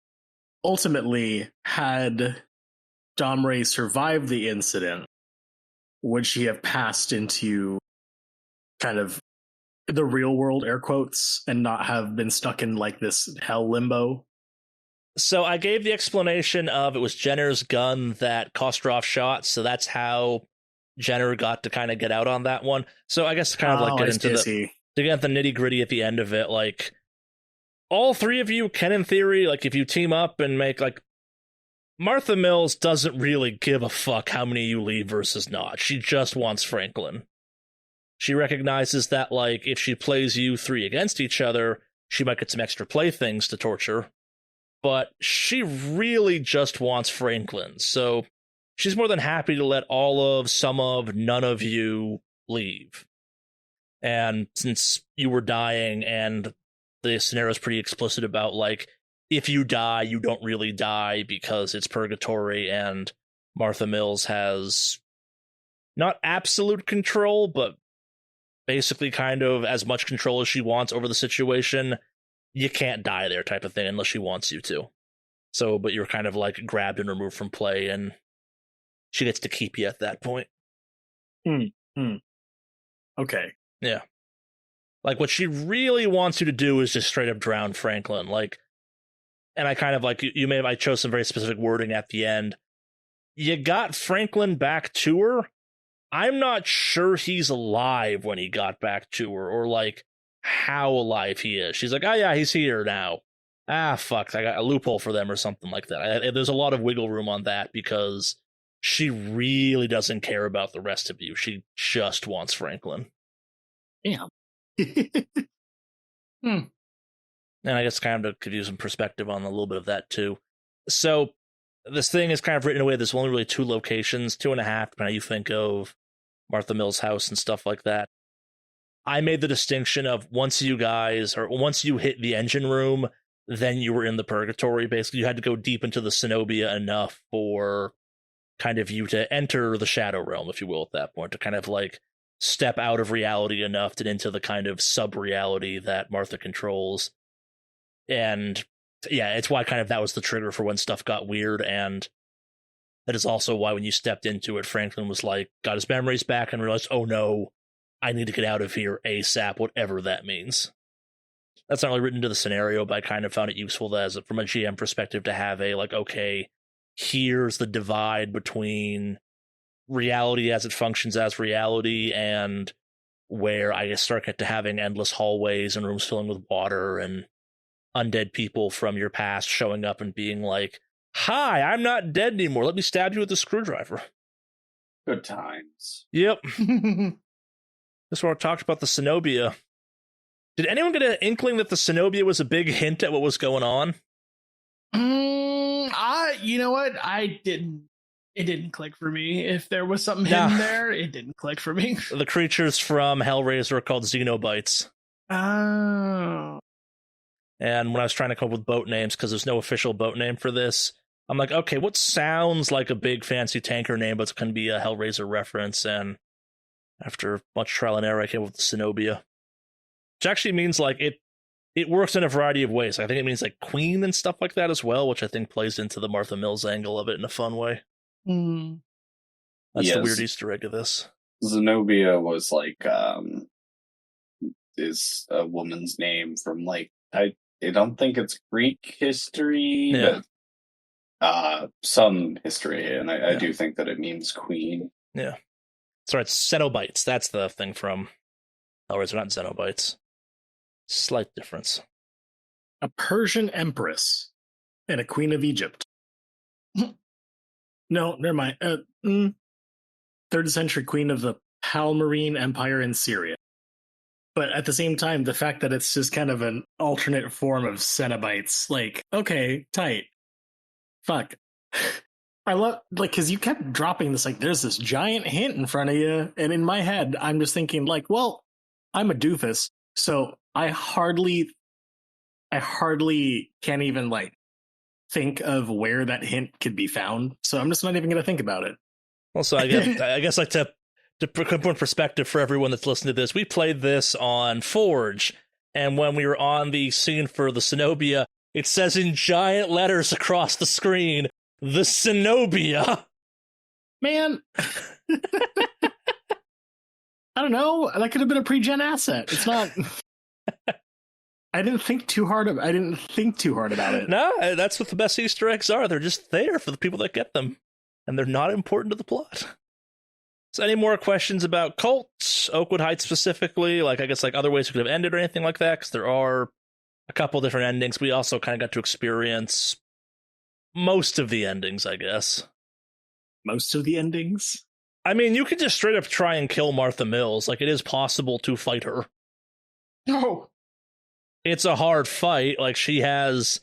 ultimately, had Domray survived the incident, would she have passed into kind of the real world, air quotes, and not have been stuck in like this hell limbo? So I gave the explanation of it was Jenner's gun that Kostrov shot, so that's how Jenner got to kind of get out on that one. So I guess to kind of like get into to get the nitty gritty at the end of it, like all three of you can, in theory, like if you team up and make like Martha Mills doesn't really give a fuck how many you leave versus not. She just wants Franklin. She recognizes that, like, if she plays you three against each other, she might get some extra playthings to torture. But she really just wants Franklin. So she's more than happy to let all of, some of, none of you leave. And since you were dying, and the scenario is pretty explicit about, like, if you die, you don't really die because it's purgatory, and Martha Mills has not absolute control, but basically kind of as much control as she wants over the situation. You can't die there type of thing unless she wants you to. So, but you're kind of like grabbed and removed from play, and she gets to keep you at that point. Okay. Yeah. Like, what she really wants you to do is just straight up drown Franklin. Like, and I kind of like, I chose some very specific wording at the end. You got Franklin back to her. I'm not sure he's alive when he got back to her, or like how alive he is. She's like, oh yeah, he's here now. Ah, fuck, I got a loophole for them or something like that. There's a lot of wiggle room on that because she really doesn't care about the rest of you. She just wants Franklin. Damn. And I guess kind of to give you some perspective on a little bit of that too. So this thing is kind of written away. There's only really 2 locations, 2.5, depending on how you think of Martha Mills' house and stuff like that. I made the distinction of once you hit the engine room, then you were in the purgatory. Basically, you had to go deep into the Cenobia enough for kind of you to enter the Shadow Realm, if you will, at that point, to kind of like step out of reality enough and into the kind of sub-reality that Martha controls. And yeah, it's why kind of that was the trigger for when stuff got weird, and that is also why when you stepped into it, Franklin was like, got his memories back and realized, oh no, I need to get out of here ASAP, whatever that means. That's not really written into the scenario, but I kind of found it useful as from a GM perspective to have a, like, okay, here's the divide between reality as it functions as reality and where I start get to having endless hallways and rooms filling with water and undead people from your past showing up and being like, hi, I'm not dead anymore. Let me stab you with a screwdriver. Good times. Yep. This one talked about the Cenobia. Did anyone get an inkling that the Cenobia was a big hint at what was going on? You know what? I didn't. It didn't click for me. If there was something hidden there, it didn't click for me. The creatures from Hellraiser are called Xenobites. Oh. And when I was trying to come up with boat names, because there's no official boat name for this, I'm like, okay, what sounds like a big fancy tanker name, but it's going to be a Hellraiser reference? And after much trial and error, I came up with the Cenobia. Which actually means, like, it works in a variety of ways. I think it means, like, queen and stuff like that as well, which I think plays into the Martha Mills angle of it in a fun way. That's the weird Easter egg of this. Zenobia was, like, is a woman's name from, like, I don't think it's Greek history, but some history, and I do think that it means queen. Yeah. Sorry, it's Cenobites. That's the thing from Hellraiser, not Xenobites. Slight difference. A Persian empress and a queen of Egypt. No, never mind. 3rd century queen of the Palmyrene Empire in Syria. But at the same time, the fact that it's just kind of an alternate form of Cenobites, like, okay, tight. Fuck. I love, like, because you kept dropping this, like, there's this giant hint in front of you, and in my head, I'm just thinking, like, well, I'm a doofus, so I hardly can't even, like, think of where that hint could be found, so I'm just not even going to think about it. Also, I guess like to put in perspective for everyone that's listening to this, we played this on Forge, and when we were on the scene for the Cenobia, It says in giant letters across the screen, the Cenobia. Man. I don't know. That could have been a pre-gen asset. It's not. I didn't think too hard about it. No, that's what the best Easter eggs are. They're just there for the people that get them, and they're not important to the plot. So, any more questions about Kult, Oakwood Heights specifically? Like, I guess, like other ways it could have ended or anything like that? Because there are a couple different endings. We also kind of got to experience most of the endings, I guess. Most of the endings? I mean, you could just straight up try and kill Martha Mills. Like, it is possible to fight her. No. It's a hard fight. Like, she has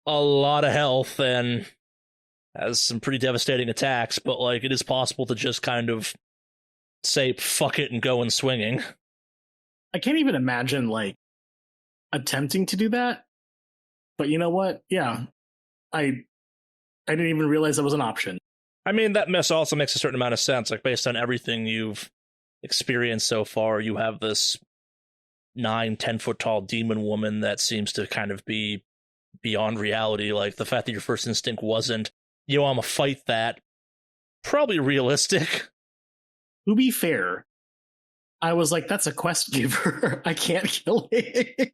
a lot of health and has some pretty devastating attacks, but, like, it is possible to just kind of say, fuck it, and go in swinging. I can't even imagine, like, attempting to do that. But you know what? Yeah. I didn't even realize that was an option. I mean, that mess also makes a certain amount of sense. Like, based on everything you've experienced so far, you have this 9-10 foot tall demon woman that seems to kind of be beyond reality. Like, the fact that your first instinct wasn't, I'm gonna fight that, probably realistic. To be fair, I was like, that's a quest giver. I can't kill it.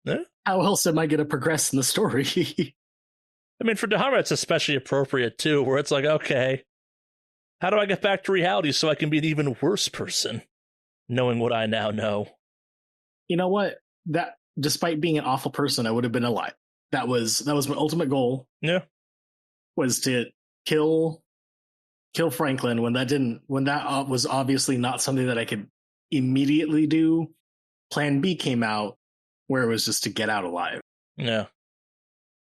Yeah. How else am I going to progress in the story? I mean, for Dahara, it's especially appropriate, too, where it's like, okay, how do I get back to reality so I can be an even worse person, knowing what I now know? You know what? That, despite being an awful person, I would have been alive. That was my ultimate goal. Yeah. Was to kill Franklin when that was obviously not something that I could immediately do. Plan B came out where it was just to get out alive. Yeah.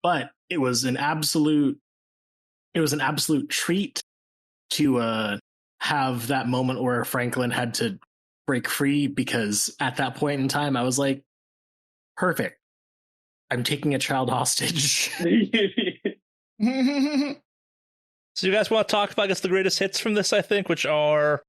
But it was an absolute treat to have that moment where Franklin had to break free, because at that point in time I was like, perfect. I'm taking a child hostage. So you guys want to talk about, I guess, the greatest hits from this, I think, which are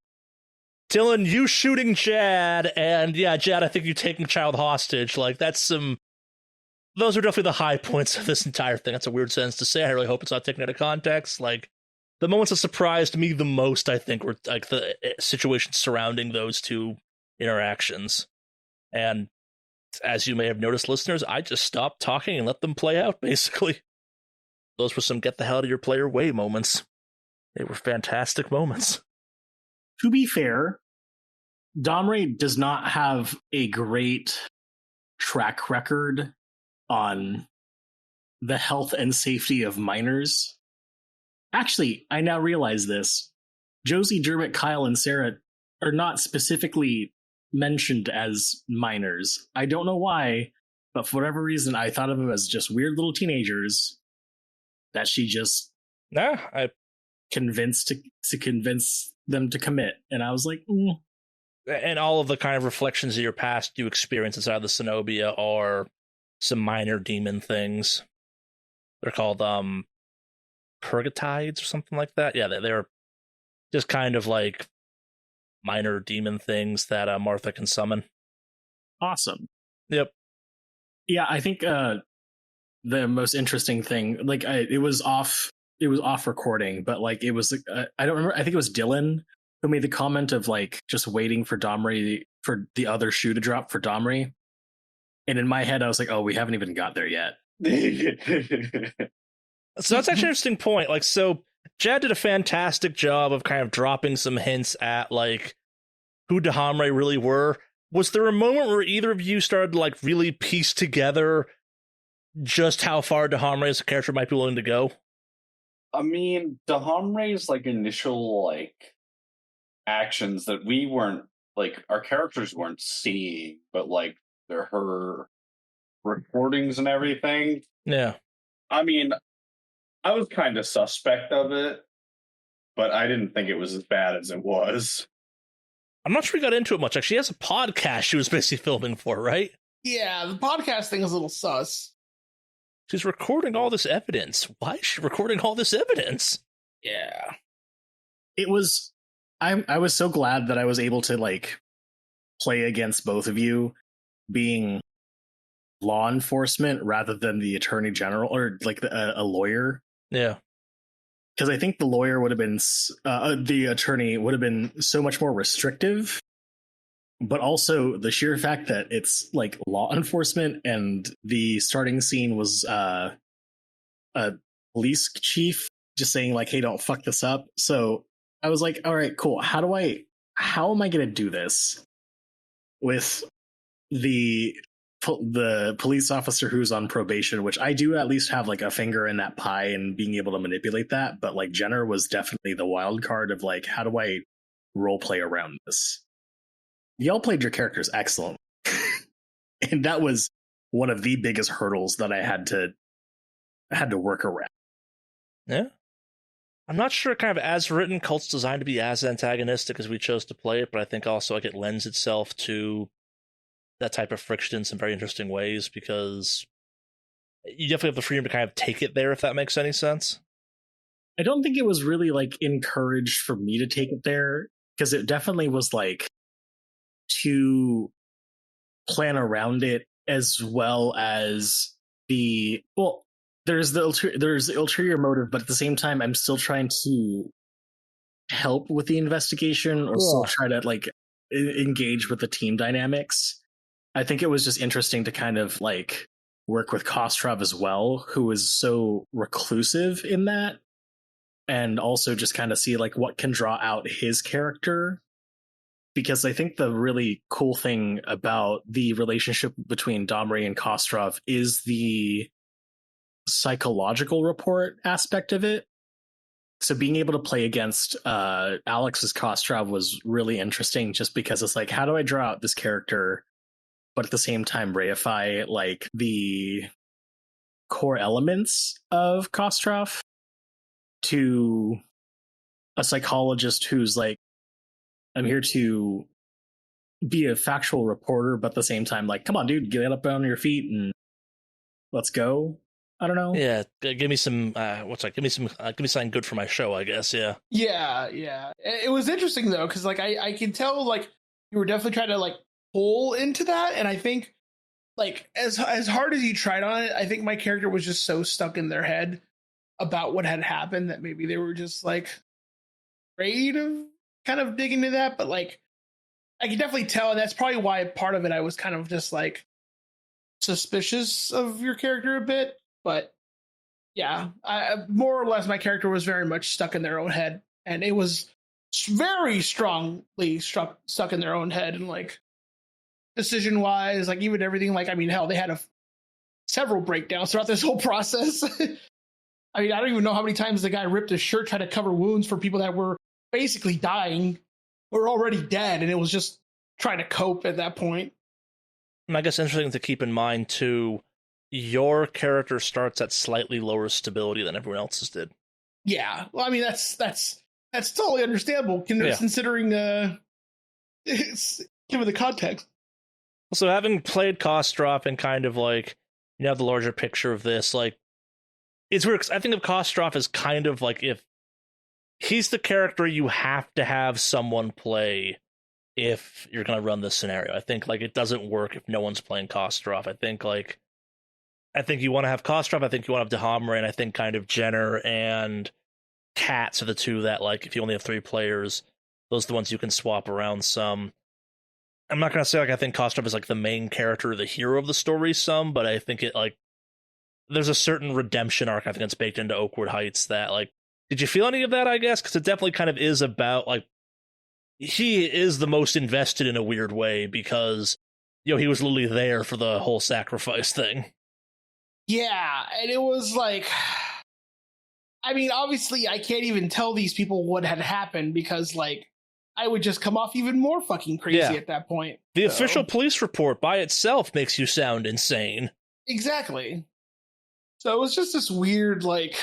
Dylan, you shooting Jad, and yeah, Jad, I think you taking child hostage. Like, those are definitely the high points of this entire thing. That's a weird sentence to say. I really hope it's not taken out of context. Like, the moments that surprised me the most, I think, were like the situations surrounding those two interactions. And as you may have noticed, listeners, I just stopped talking and let them play out, basically. Those were some get the hell out of your player way moments. They were fantastic moments. To be fair, Domre does not have a great track record on the health and safety of minors. Actually, I now realize this. Josie, Dermot, Kyle, and Sarah are not specifically mentioned as minors. I don't know why, but for whatever reason, I thought of them as just weird little teenagers that she just convinced to convince them to commit. And I was like, And all of the kind of reflections of your past you experience inside the Cenobia are some minor demon things. They're called purgatides or something like that. Yeah, they're just kind of like minor demon things that Martha can summon. Awesome. Yep. Yeah, I think the most interesting thing, like, it was off recording, but like it was I don't remember. I think it was Dylan who made the comment of like just waiting for Domre for the other shoe to drop for Domre. And in my head, I was like, oh, we haven't even got there yet. So that's actually an interesting point. Like, so Jad did a fantastic job of kind of dropping some hints at like who Dahamre really were. Was there a moment where either of you started to like really piece together just how far Dahamre as a character might be willing to go? I mean, Dahamre's like initial like actions that we weren't like our characters weren't seeing, but like her recordings and everything. Yeah. I mean, I was kind of suspect of it, but I didn't think it was as bad as it was. I'm not sure we got into it much. Like, she has a podcast she was basically filming for, right? Yeah, the podcast thing is a little sus. She's recording all this evidence. Why is she recording all this evidence? Yeah. It was I was so glad that I was able to like play against both of you being law enforcement rather than the attorney general or like a lawyer. Yeah. Because I think the lawyer would have been, the attorney would have been so much more restrictive. But also the sheer fact that it's like law enforcement, and the starting scene was a police chief just saying like, "Hey, don't fuck this up." So I was like, "All right, cool. How am I going to do this with the police officer who's on probation?" Which I do at least have like a finger in that pie and being able to manipulate that. But like Jenner was definitely the wild card of like, how do I role play around this? Y'all played your characters excellent. And that was one of the biggest hurdles that I had to work around. Yeah. I'm not sure kind of as written, Cult's designed to be as antagonistic as we chose to play it, but I think also like it lends itself to that type of friction in some very interesting ways, because you definitely have the freedom to kind of take it there, if that makes any sense. I don't think it was really like encouraged for me to take it there, because it definitely was like to plan around it, as well as there's the ulterior motive, but at the same time I'm still trying to help with the investigation, or still try to like engage with the team dynamics. I think it was just interesting to kind of like work with Kostrov as well, who is so reclusive in that, and also just kind of see like what can draw out his character. Because I think the really cool thing about the relationship between Domri and Kostrov is the psychological report aspect of it. So being able to play against Alex's Kostrov was really interesting, just because it's like, how do I draw out this character, but at the same time reify like the core elements of Kostrov to a psychologist who's like, I'm here to be a factual reporter, but at the same time, like, come on, dude, get up on your feet and let's go. I don't know. Yeah, give me some. Give me something good for my show, I guess. Yeah. Yeah. It was interesting though, because like I can tell like you were definitely trying to like pull into that, and I think like as hard as you tried on it, I think my character was just so stuck in their head about what had happened that maybe they were just like afraid of kind of digging into that. But like I can definitely tell, and that's probably why part of it I was kind of just like suspicious of your character a bit. But yeah, more or less my character was very much stuck in their own head, and it was very strongly stuck in their own head, and like decision wise, like even everything, like I mean, hell, they had several breakdowns throughout this whole process. I mean, I don't even know how many times the guy ripped his shirt trying to cover wounds for people that were basically dying or already dead, and it was just trying to cope at that point. And I guess interesting to keep in mind too, your character starts at slightly lower stability than everyone else's did. Yeah, well, I mean that's totally understandable considering given the context. Also, having played Kostrov and kind of like you have the larger picture of this, like it's weird. 'Cause I think of Kostrov as kind of like if he's the character you have to have someone play if you're going to run this scenario. I think like it doesn't work if no one's playing Kostrov. I think you want to have Kostrov. I think you want to have DeHomre, and I think kind of Jenner and Katz are the two that like if you only have 3 players, those are the ones you can swap around some. I'm not going to say like I think Kostrov is like the main character, the hero of the story some, but I think it like there's a certain redemption arc I think that's baked into Oakwood Heights that like, did you feel any of that, I guess? Because it definitely kind of is about like he is the most invested in a weird way because he was literally there for the whole sacrifice thing. Yeah, and it was like, I mean, obviously I can't even tell these people what had happened because like I would just come off even more fucking crazy at that point. The official police report by itself makes you sound insane. Exactly. So it was just this weird, like,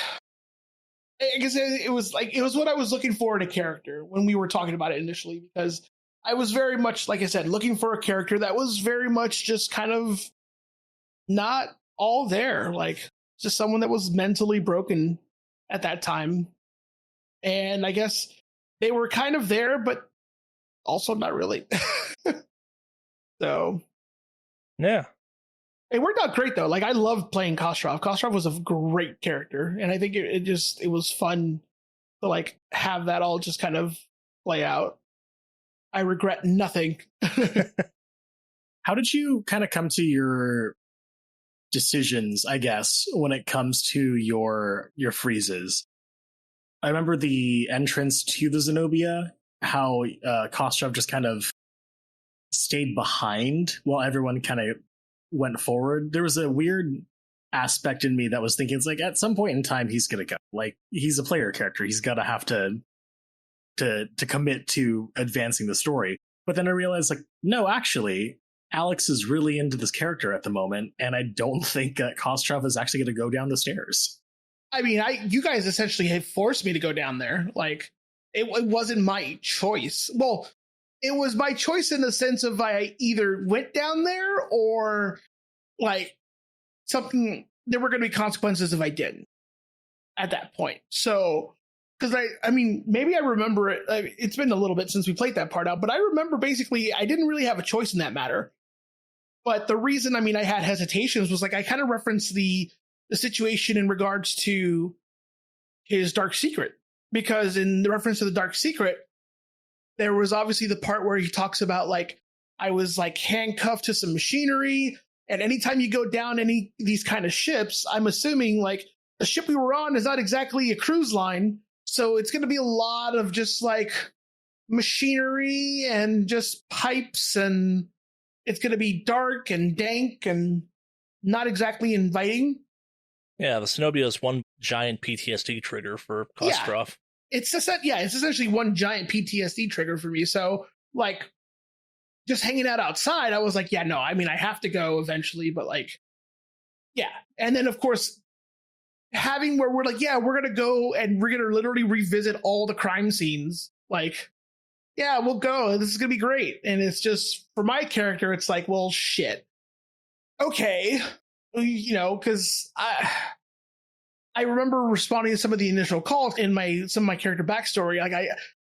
I guess it was what I was looking for in a character when we were talking about it initially, because I was very much, like I said, looking for a character that was very much just kind of not all there, like just someone that was mentally broken at that time. And I guess they were kind of there, but also not really. So yeah. It worked out great though. Like I loved playing Kostrov. Kostrov was a great character, and I think it was fun to like have that all just kind of play out. I regret nothing. How did you kind of come to your decisions, I guess, when it comes to your freezes? I remember the entrance to the Zenobia, how Kostrov just kind of stayed behind while everyone kind of went forward. There was a weird aspect in me that was thinking, it's like at some point in time he's gonna go. Like he's a player character, he's gotta have to commit to advancing the story. But then I realized, like, no, actually, Alex is really into this character at the moment, and I don't think that Kostrov is actually going to go down the stairs. I mean, you guys essentially have forced me to go down there. Like, it wasn't my choice. Well, it was my choice in the sense of I either went down there or, like, something, there were going to be consequences if I didn't at that point. So, because I mean, maybe I remember it. It's been a little bit since we played that part out, but I remember basically I didn't really have a choice in that matter. But the reason, I mean, I had hesitations was like I kind of referenced the situation in regards to his dark secret, because in the reference to the dark secret, there was obviously the part where he talks about like I was like handcuffed to some machinery, and anytime you go down any of these kind of ships, I'm assuming like the ship we were on is not exactly a cruise line. So it's going to be a lot of just like machinery and just pipes, and it's going to be dark and dank and not exactly inviting. Yeah, the Zenobia is one giant PTSD trigger for Kostrov. Yeah, it's essentially one giant PTSD trigger for me. So like just hanging out outside, I was like, yeah, no, I mean, I have to go eventually, but like, yeah. And then of course, having where we're like, yeah, we're going to go and we're going to literally revisit all the crime scenes. Like, yeah, we'll go. This is going to be great. And it's just, for my character, it's like, well, shit. Okay. You know, because I remember responding to some of the initial calls in some of my character backstory. Like,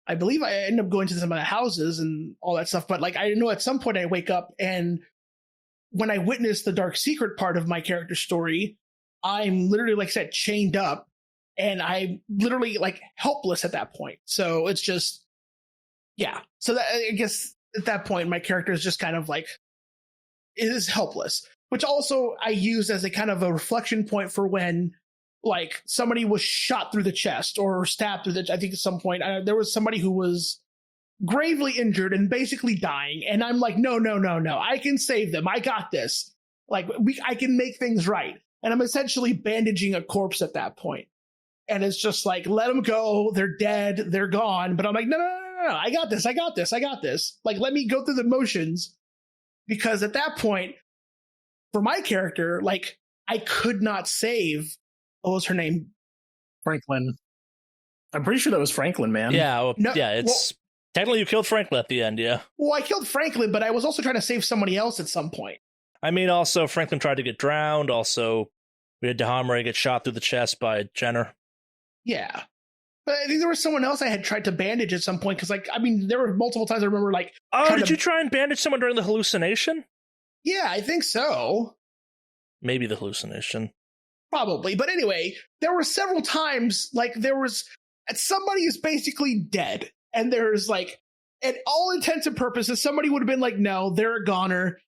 I believe I ended up going to some of the houses and all that stuff. But like, I know at some point I wake up, and when I witness the dark secret part of my character story, I'm literally, like I said, chained up, and I'm literally like helpless at that point. So it's just, yeah. So that, I guess at that point, my character is just kind of like, it is helpless, which also I use as a kind of a reflection point for when like somebody was shot through the chest or stabbed through I think at some point there was somebody who was gravely injured and basically dying. And I'm like, no, I can save them. I got this. Like I can make things right. And I'm essentially bandaging a corpse at that point. And it's just like, let them go. They're dead. They're gone. But I'm like, no. I got this. Like, let me go through the motions. Because at that point, for my character, like, I could not save, what was her name? Franklin. I'm pretty sure that was Franklin, man. Yeah, well, no, yeah, it's... Technically, you killed Franklin at the end, yeah. Well, I killed Franklin, but I was also trying to save somebody else at some point. I mean, also, Franklin tried to get drowned. Also, we had Dahamre get shot through the chest by Jenner. Yeah. But I think there was someone else I had tried to bandage at some point, because, like, I mean, there were multiple times I remember, like... Oh, did you try and bandage someone during the hallucination? Yeah, I think so. Maybe the hallucination. Probably. But anyway, there were several times, like, somebody is basically dead. And there's like, at all intents and purposes, somebody would have been like, no, they're a goner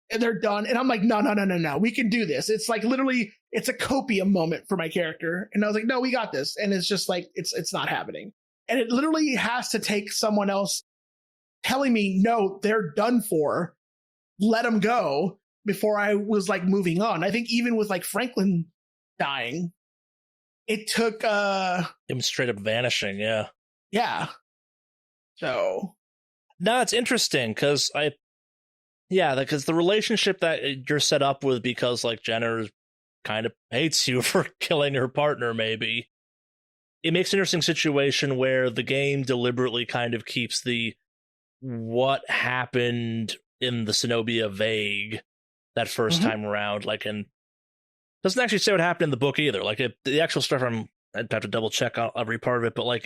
and they're done. And I'm like, no, we can do this. It's like literally, it's a copium moment for my character. And I was like, no, we got this. And it's just like, it's not happening. And it literally has to take someone else telling me, no, they're done for. Let them go before I was like moving on. I think even with like Franklin dying, it took him straight up vanishing. Yeah. Yeah. So, no, it's interesting because because the relationship that you're set up with, because like Jenner kind of hates you for killing her partner, maybe it makes an interesting situation where the game deliberately kind of keeps the what happened in the Zenobia vague that first time around, like, and doesn't actually say what happened in the book either. Like the actual stuff, I'd have to double check out every part of it, but like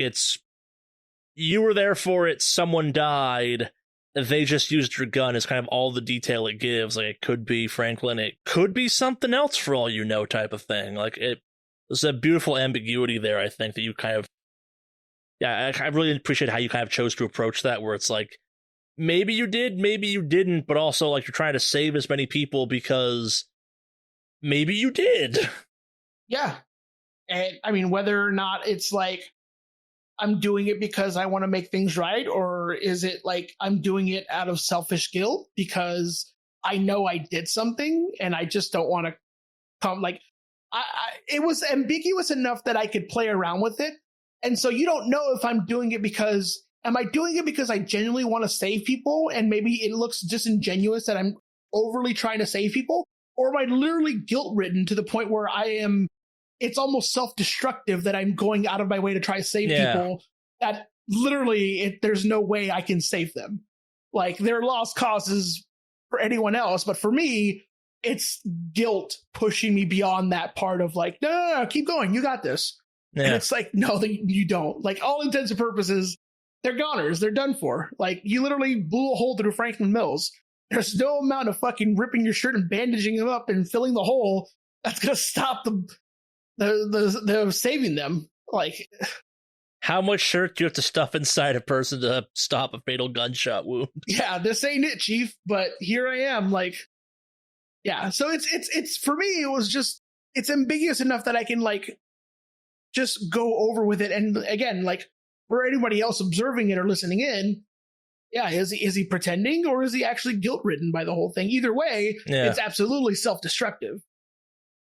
you were there for it, someone died, they just used your gun as kind of all the detail it gives. Like, it could be Franklin, it could be something else for all you know, type of thing. Like, there's a beautiful ambiguity there, I think, that you kind of, yeah, I really appreciate how you kind of chose to approach that, where it's like, maybe you did, maybe you didn't, but also, like, you're trying to save as many people because maybe you did. Yeah. And I mean, whether or not it's like, I'm doing it because I want to make things right, or is it like I'm doing it out of selfish guilt because I know I did something and I just don't want to come, like, it was ambiguous enough that I could play around with it. And so you don't know if I'm doing it because, am I doing it because I genuinely want to save people and maybe it looks disingenuous that I'm overly trying to save people, or am I literally guilt ridden to the point where it's almost self-destructive that I'm going out of my way to try to save people that literally there's no way I can save them. Like, they're lost causes for anyone else, but for me, it's guilt pushing me beyond that part of like, no, keep going, you got this. Yeah. And it's like, no, you don't. Like, all intents and purposes, they're goners, they're done for. Like, you literally blew a hole through Franklin Mills. There's no amount of fucking ripping your shirt and bandaging them up and filling the hole that's gonna stop the saving them. Like, how much shirt do you have to stuff inside a person to stop a fatal gunshot wound? Yeah, this ain't it, Chief, but here I am. Like, yeah, so it's for me, it was just, it's ambiguous enough that I can, like, just go over with it. And again, like, for anybody else observing it or listening in, yeah, is he pretending, or is he actually guilt ridden by the whole thing? Either way, it's absolutely self-destructive.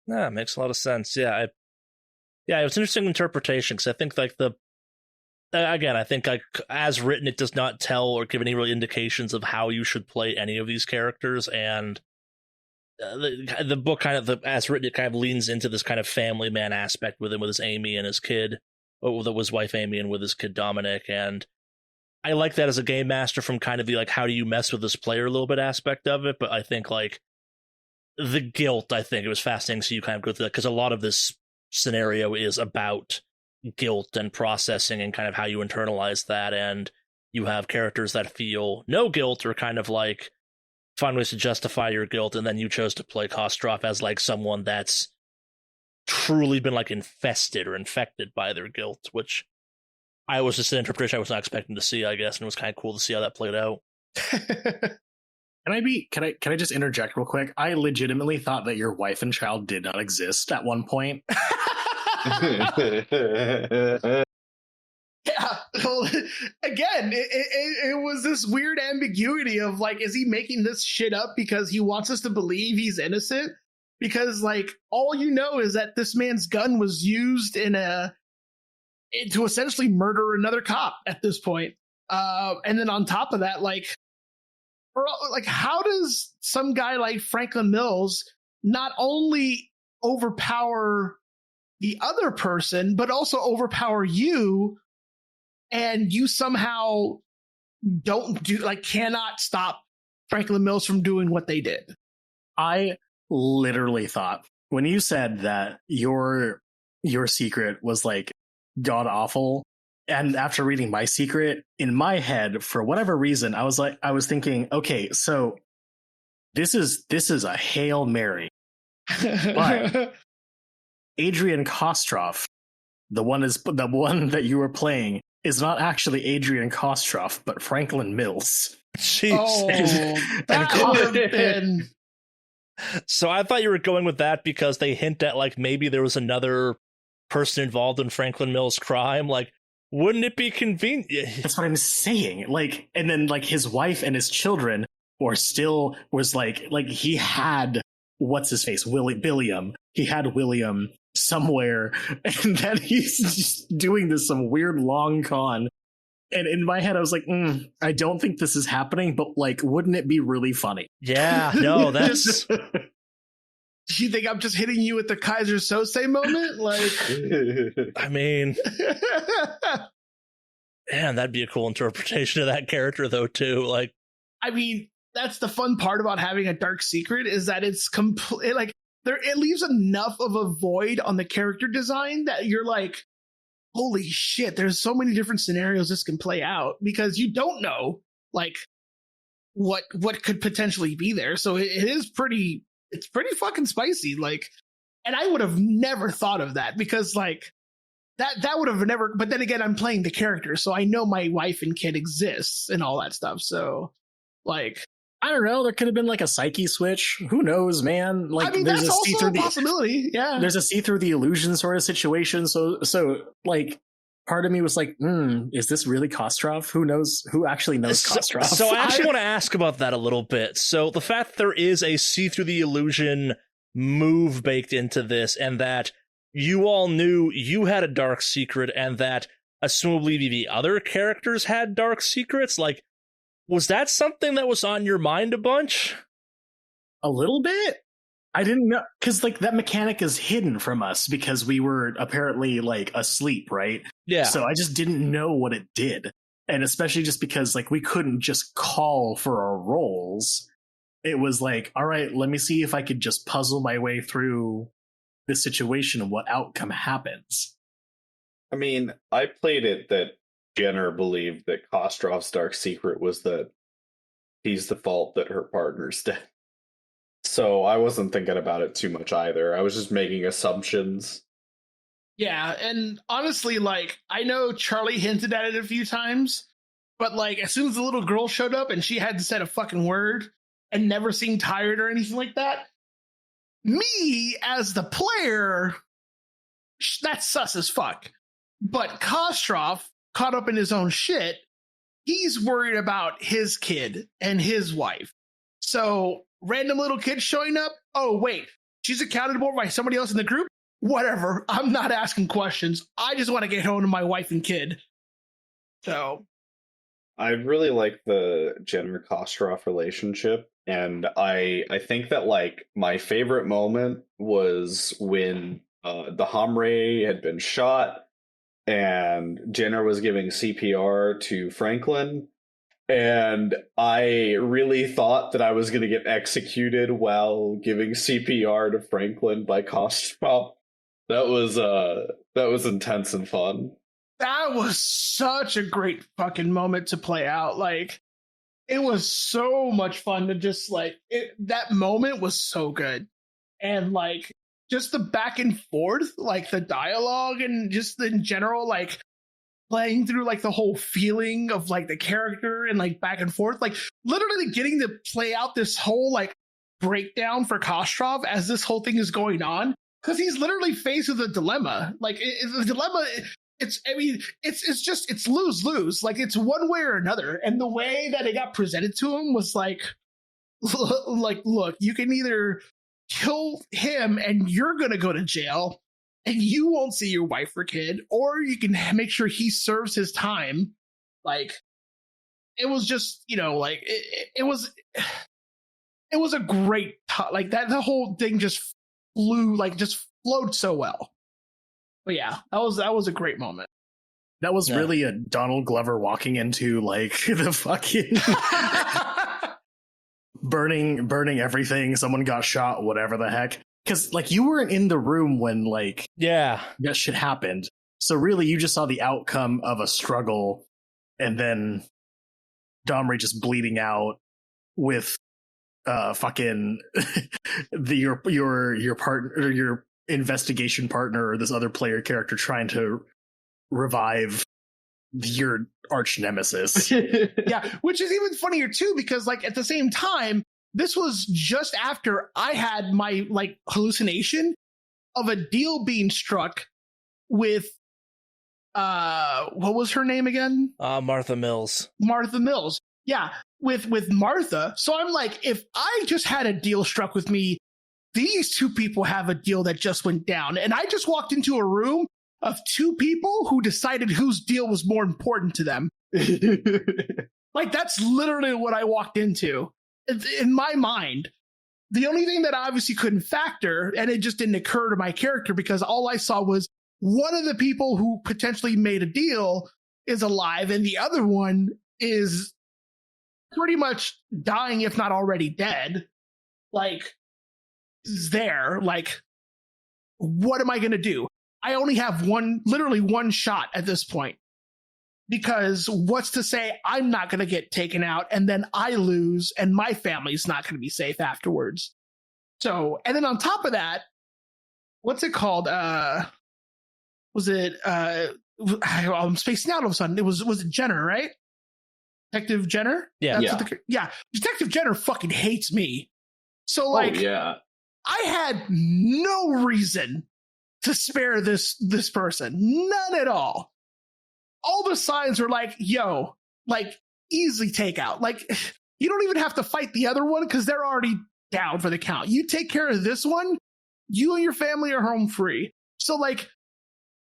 Yeah, makes a lot of sense. Yeah, it's an interesting interpretation, because I think, like, I think, like, as written, it does not tell or give any real indications of how you should play any of these characters, and the book kind of, as written, it kind of leans into this kind of family man aspect with him, with his Amy and his kid, with his wife Amy and with his kid Dominic, and I like that as a game master from kind of the, like, how do you mess with this player a little bit aspect of it, but I think, like, the guilt, I think it was fascinating, so you kind of go through that, because a lot of this scenario is about guilt and processing and kind of how you internalize that, and you have characters that feel no guilt or kind of like find ways to justify your guilt, and then you chose to play Kostrov as like someone that's truly been like infested or infected by their guilt, which I was just an interpretation I was not expecting to see, I guess, and it was kind of cool to see how that played out. Can I just interject real quick? I legitimately thought that your wife and child did not exist at one point. Yeah. Well, again, it was this weird ambiguity of like, is he making this shit up because he wants us to believe he's innocent? Because, like, all you know is that this man's gun was used to essentially murder another cop at this point. And then on top of that, like, how does some guy like Franklin Mills not only overpower the other person, but also overpower you, and you somehow cannot stop Franklin Mills from doing what they did? I literally thought, when you said that your secret was like god awful, and after reading my secret, in my head, for whatever reason, I was thinking, okay, so this is a Hail Mary. But Adrian Kostrov, the one that you were playing, is not actually Adrian Kostrov, but Franklin Mills. Jeez. Oh, that would have been... So I thought you were going with that because they hint at, like, maybe there was another person involved in Franklin Mills' crime. Like, wouldn't it be convenient? That's what I'm saying. Like, and then, like, his wife and his children was like he had, what's his face? Billiam. He had William somewhere, and then he's just doing some weird long con. And in my head, I was like, I don't think this is happening, but, like, wouldn't it be really funny? Yeah, no, that's... Do you think I'm just hitting you with the Kaiser Sose moment? Like, I mean, man, that'd be a cool interpretation of that character, though, too. Like, I mean, that's the fun part about having a dark secret, is that it's complete. Like, it leaves enough of a void on the character design that you're like, holy shit, there's so many different scenarios this can play out, because you don't know, like, what could potentially be there. So it's pretty fucking spicy. Like, and I would have never thought of that because like that would have never. But then again, I'm playing the character, so I know my wife and kid exists and all that stuff. So like, I don't know. There could have been like a psyche switch. Who knows, man? Like, I mean, there's that's also a possibility. Yeah, there's a see through the illusion sort of situation. So like, part of me was like, is this really Kostrov? Who knows? Who actually knows Kostrov? So I actually want to ask about that a little bit. So the fact that there is a see through the illusion move baked into this, and that you all knew you had a dark secret, and that assumably the other characters had dark secrets, like, was that something that was on your mind a bunch? A little bit. I didn't know, because like that mechanic is hidden from us because we were apparently like asleep, right? Yeah. So I just didn't know what it did. And especially just because like we couldn't just call for our rolls. It was like, all right, let me see if I could just puzzle my way through this situation and what outcome happens. I mean, I played it that Jenner believed that Kostrov's dark secret was that he's the fault that her partner's dead. So I wasn't thinking about it too much either. I was just making assumptions. Yeah, and honestly, like, I know Charlie hinted at it a few times, but like, as soon as the little girl showed up and she hadn't said a fucking word and never seemed tired or anything like that, me as the player, that's sus as fuck. But Kostrov, caught up in his own shit, he's worried about his kid and his wife. So random little kid showing up, oh wait, she's accounted for by somebody else in the group? Whatever, I'm not asking questions. I just want to get home to my wife and kid. So I really like the Jenner Kostrov relationship, and I think that like my favorite moment was when the Homray had been shot and Jenner was giving CPR to Franklin, and I really thought that I was going to get executed while giving CPR to Franklin by Kostrov. That was intense and fun. That was such a great fucking moment to play out. Like, it was so much fun to just like that moment was so good. And like just the back and forth, like the dialogue and just in general, like playing through like the whole feeling of like the character and like back and forth, like literally getting to play out this whole like breakdown for Kostrov as this whole thing is going on. Because he's literally faced with a dilemma. Like the dilemma, it's lose-lose. Like it's one way or another. And the way that it got presented to him was like, look, you can either kill him and you're going to go to jail and you won't see your wife or kid, or you can make sure he serves his time. Like, it was just, like it was a great, like that, the whole thing just flowed so well. But yeah, that was a great moment. That was really a Donald Glover walking into like the fucking burning everything. Someone got shot, whatever the heck. Because like you weren't in the room when like that shit happened. So really, you just saw the outcome of a struggle, and then Domri just bleeding out with fucking your partner, or your investigation partner, or this other player character trying to revive your arch nemesis. Yeah, which is even funnier too, because like at the same time, this was just after I had my like hallucination of a deal being struck with what was her name again? Martha Mills. Martha Mills. Yeah, with Martha. So I'm like, if I just had a deal struck with me, these two people have a deal that just went down. And I just walked into a room of two people who decided whose deal was more important to them. Like, that's literally what I walked into. In my mind, the only thing that I obviously couldn't factor, and it just didn't occur to my character because all I saw was one of the people who potentially made a deal is alive and the other one is pretty much dying, if not already dead. Like, is there. Like, what am I going to do? I only have literally one shot at this point. because what's to say I'm not going to get taken out and then I lose and my family's not going to be safe afterwards. So, and then on top of that, what's it called? Was it, I'm spacing out all of a sudden. Was it Jenner, right? Detective Jenner? Yeah. Yeah. Detective Jenner fucking hates me. So like, yeah. I had no reason to spare this person. None at all. All the signs are like, yo, like easily take out. Like you don't even have to fight the other one because they're already down for the count. You take care of this one, you and your family are home free. So like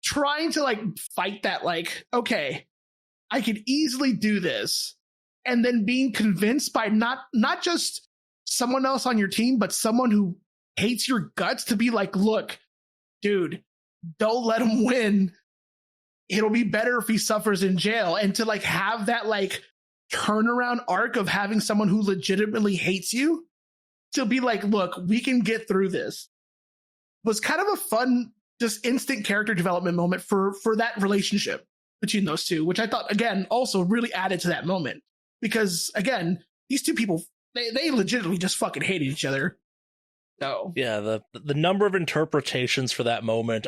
trying to like fight that, like, okay, I could easily do this. And then being convinced by not just someone else on your team, but someone who hates your guts to be like, look, dude, don't let him win. It'll be better if he suffers in jail. And to like have that like turnaround arc of having someone who legitimately hates you to be like, look, we can get through this was kind of a fun, just instant character development moment for that relationship between those two, which I thought, again, also really added to that moment. Because, again, these two people, they legitimately just fucking hated each other. So yeah, the number of interpretations for that moment,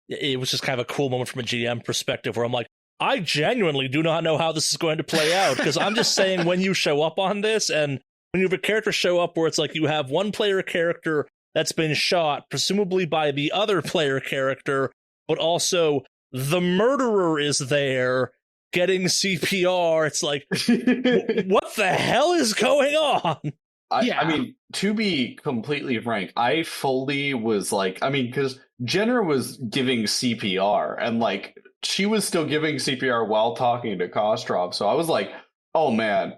it was just kind of a cool moment from a GM perspective where I'm like, I genuinely do not know how this is going to play out, because I'm just saying when you show up on this and when you have a character show up where it's like you have one player character that's been shot, presumably by the other player character, but also the murderer is there getting CPR. It's like, what the hell is going on? I mean, to be completely frank, I fully was like, I mean, because Jenner was giving CPR and like she was still giving CPR while talking to Kostrov. So I was like, oh man,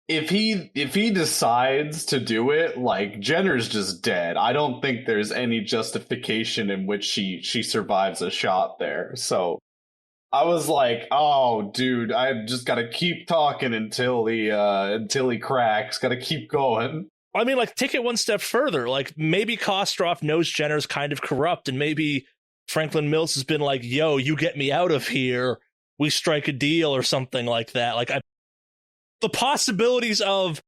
if he decides to do it, like Jenner's just dead. I don't think there's any justification in which she survives a shot there. So I was like, oh dude, I just gotta keep talking until he cracks. Gotta keep going. I mean, like, take it one step further. Like, maybe Kostrov knows Jenner's kind of corrupt, and maybe Franklin Mills has been like, yo, you get me out of here, we strike a deal or something like that. Like, the possibilities of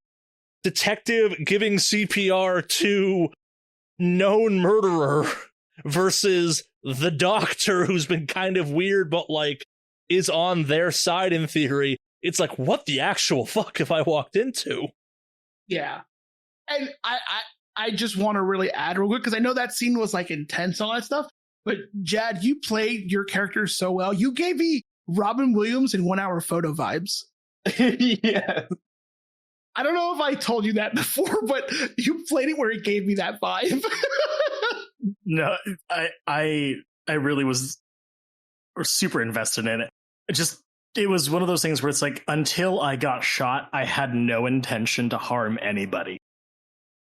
detective giving CPR to known murderer versus the doctor who's been kind of weird but like is on their side in theory, it's like, what the actual fuck have I walked into? Yeah. And I just want to really add real quick, because I know that scene was like intense and all that stuff, but Jad, you played your character so well. You gave me Robin Williams in 1 Hour Photo vibes. Yes. I don't know if I told you that before, but you played it where it gave me that vibe. No, I really was super invested in it. It was one of those things where it's like, until I got shot, I had no intention to harm anybody.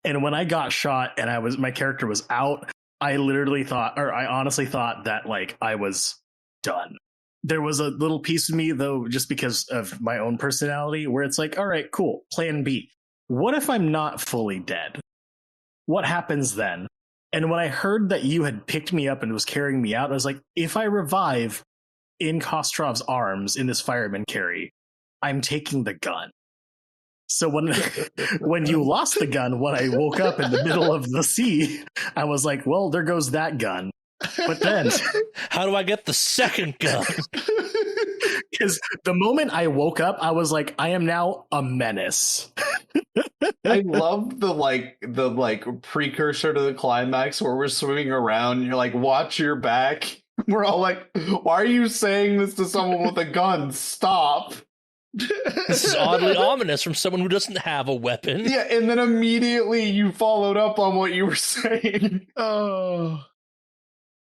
And when I got shot and my character was out, I honestly thought that like I was done. There was a little piece of me, though, just because of my own personality, where it's like, all right, cool, plan B. What if I'm not fully dead? What happens then? And when I heard that you had picked me up and was carrying me out, I was like, if I revive in Kostrov's arms in this fireman carry, I'm taking the gun. So when you lost the gun, when I woke up in the middle of the sea, I was like, well, there goes that gun. But then, how do I get the second gun? Because the moment I woke up, I was like, I am now a menace. I love the precursor to the climax where we're swimming around and you're like, watch your back. We're all like, why are you saying this to someone with a gun? Stop. This is oddly ominous from someone who doesn't have a weapon. Yeah, and then immediately you followed up on what you were saying. Oh.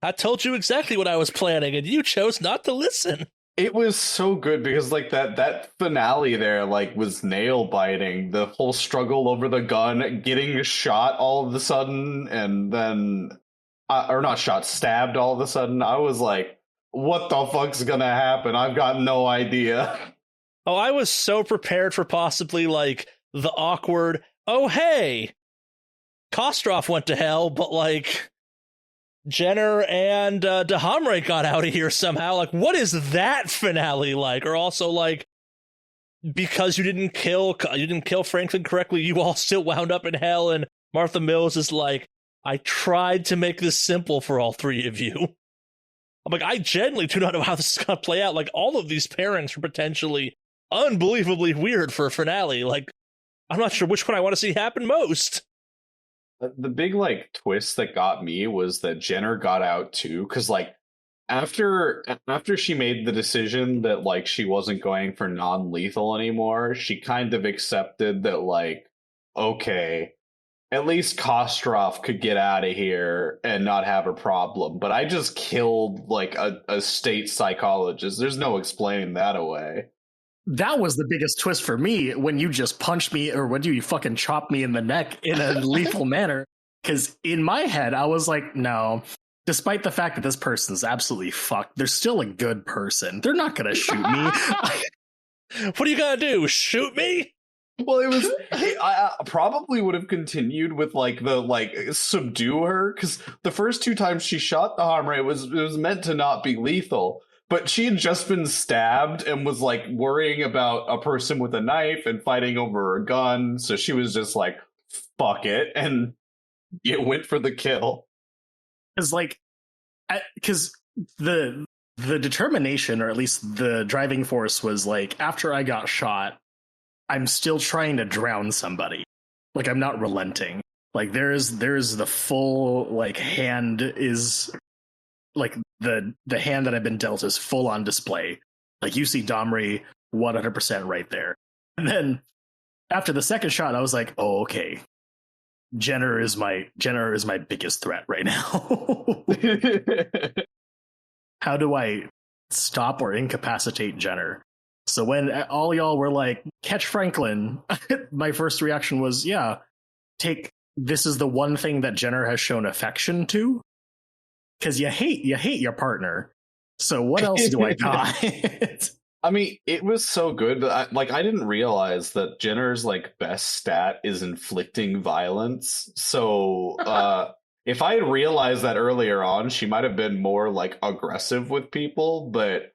I told you exactly what I was planning, and you chose not to listen. It was so good because like that finale there like was nail biting. The whole struggle over the gun, getting shot all of a sudden, and then or not shot, stabbed all of a sudden. I was like, what the fuck's gonna happen? I've got no idea. Oh, I was so prepared for possibly like the awkward, oh hey, Kostrov went to hell, but like Jenner and Dahamre got out of here somehow. Like, what is that finale like? Or also, like, because you didn't kill Franklin correctly, you all still wound up in hell, and Martha Mills is like, I tried to make this simple for all three of you. I'm like, I genuinely do not know how this is going to play out. Like, all of these pairings are potentially unbelievably weird for a finale. Like, I'm not sure which one I want to see happen most. The big, like, twist that got me was that Jenner got out too, because, like, after she made the decision that, like, she wasn't going for non-lethal anymore, she kind of accepted that, like, okay, at least Kostrov could get out of here and not have a problem, but I just killed, like, a state psychologist. There's no explaining that away. That was the biggest twist for me, when you just punched me, or when you fucking chopped me in the neck in a lethal manner. Because in my head, I was like, no, despite the fact that this person's absolutely fucked, they're still a good person. They're not going to shoot me. What are you going to do? Shoot me? Well, it was. I probably would have continued with, like, the, like, subdue her, because the first two times she shot the Hamre, it was meant to not be lethal. But she had just been stabbed and was, like, worrying about a person with a knife and fighting over a gun. So she was just like, fuck it. And it went for the kill. It's like, because the determination, or at least the driving force, was like, after I got shot, I'm still trying to drown somebody. Like, I'm not relenting. Like, there's the full, like, hand is... like the hand that I've been dealt is full on display. Like, you see Domri 100% right there. And then after the second shot, I was like, oh, okay. Jenner is my biggest threat right now. How do I stop or incapacitate Jenner? So when all y'all were like, catch Franklin, my first reaction was, yeah, this is the one thing that Jenner has shown affection to. Because you hate your partner. So what else do I got? I mean, it was so good. But I didn't realize that Jenner's, like, best stat is inflicting violence. So if I had realized that earlier on, she might have been more, like, aggressive with people. But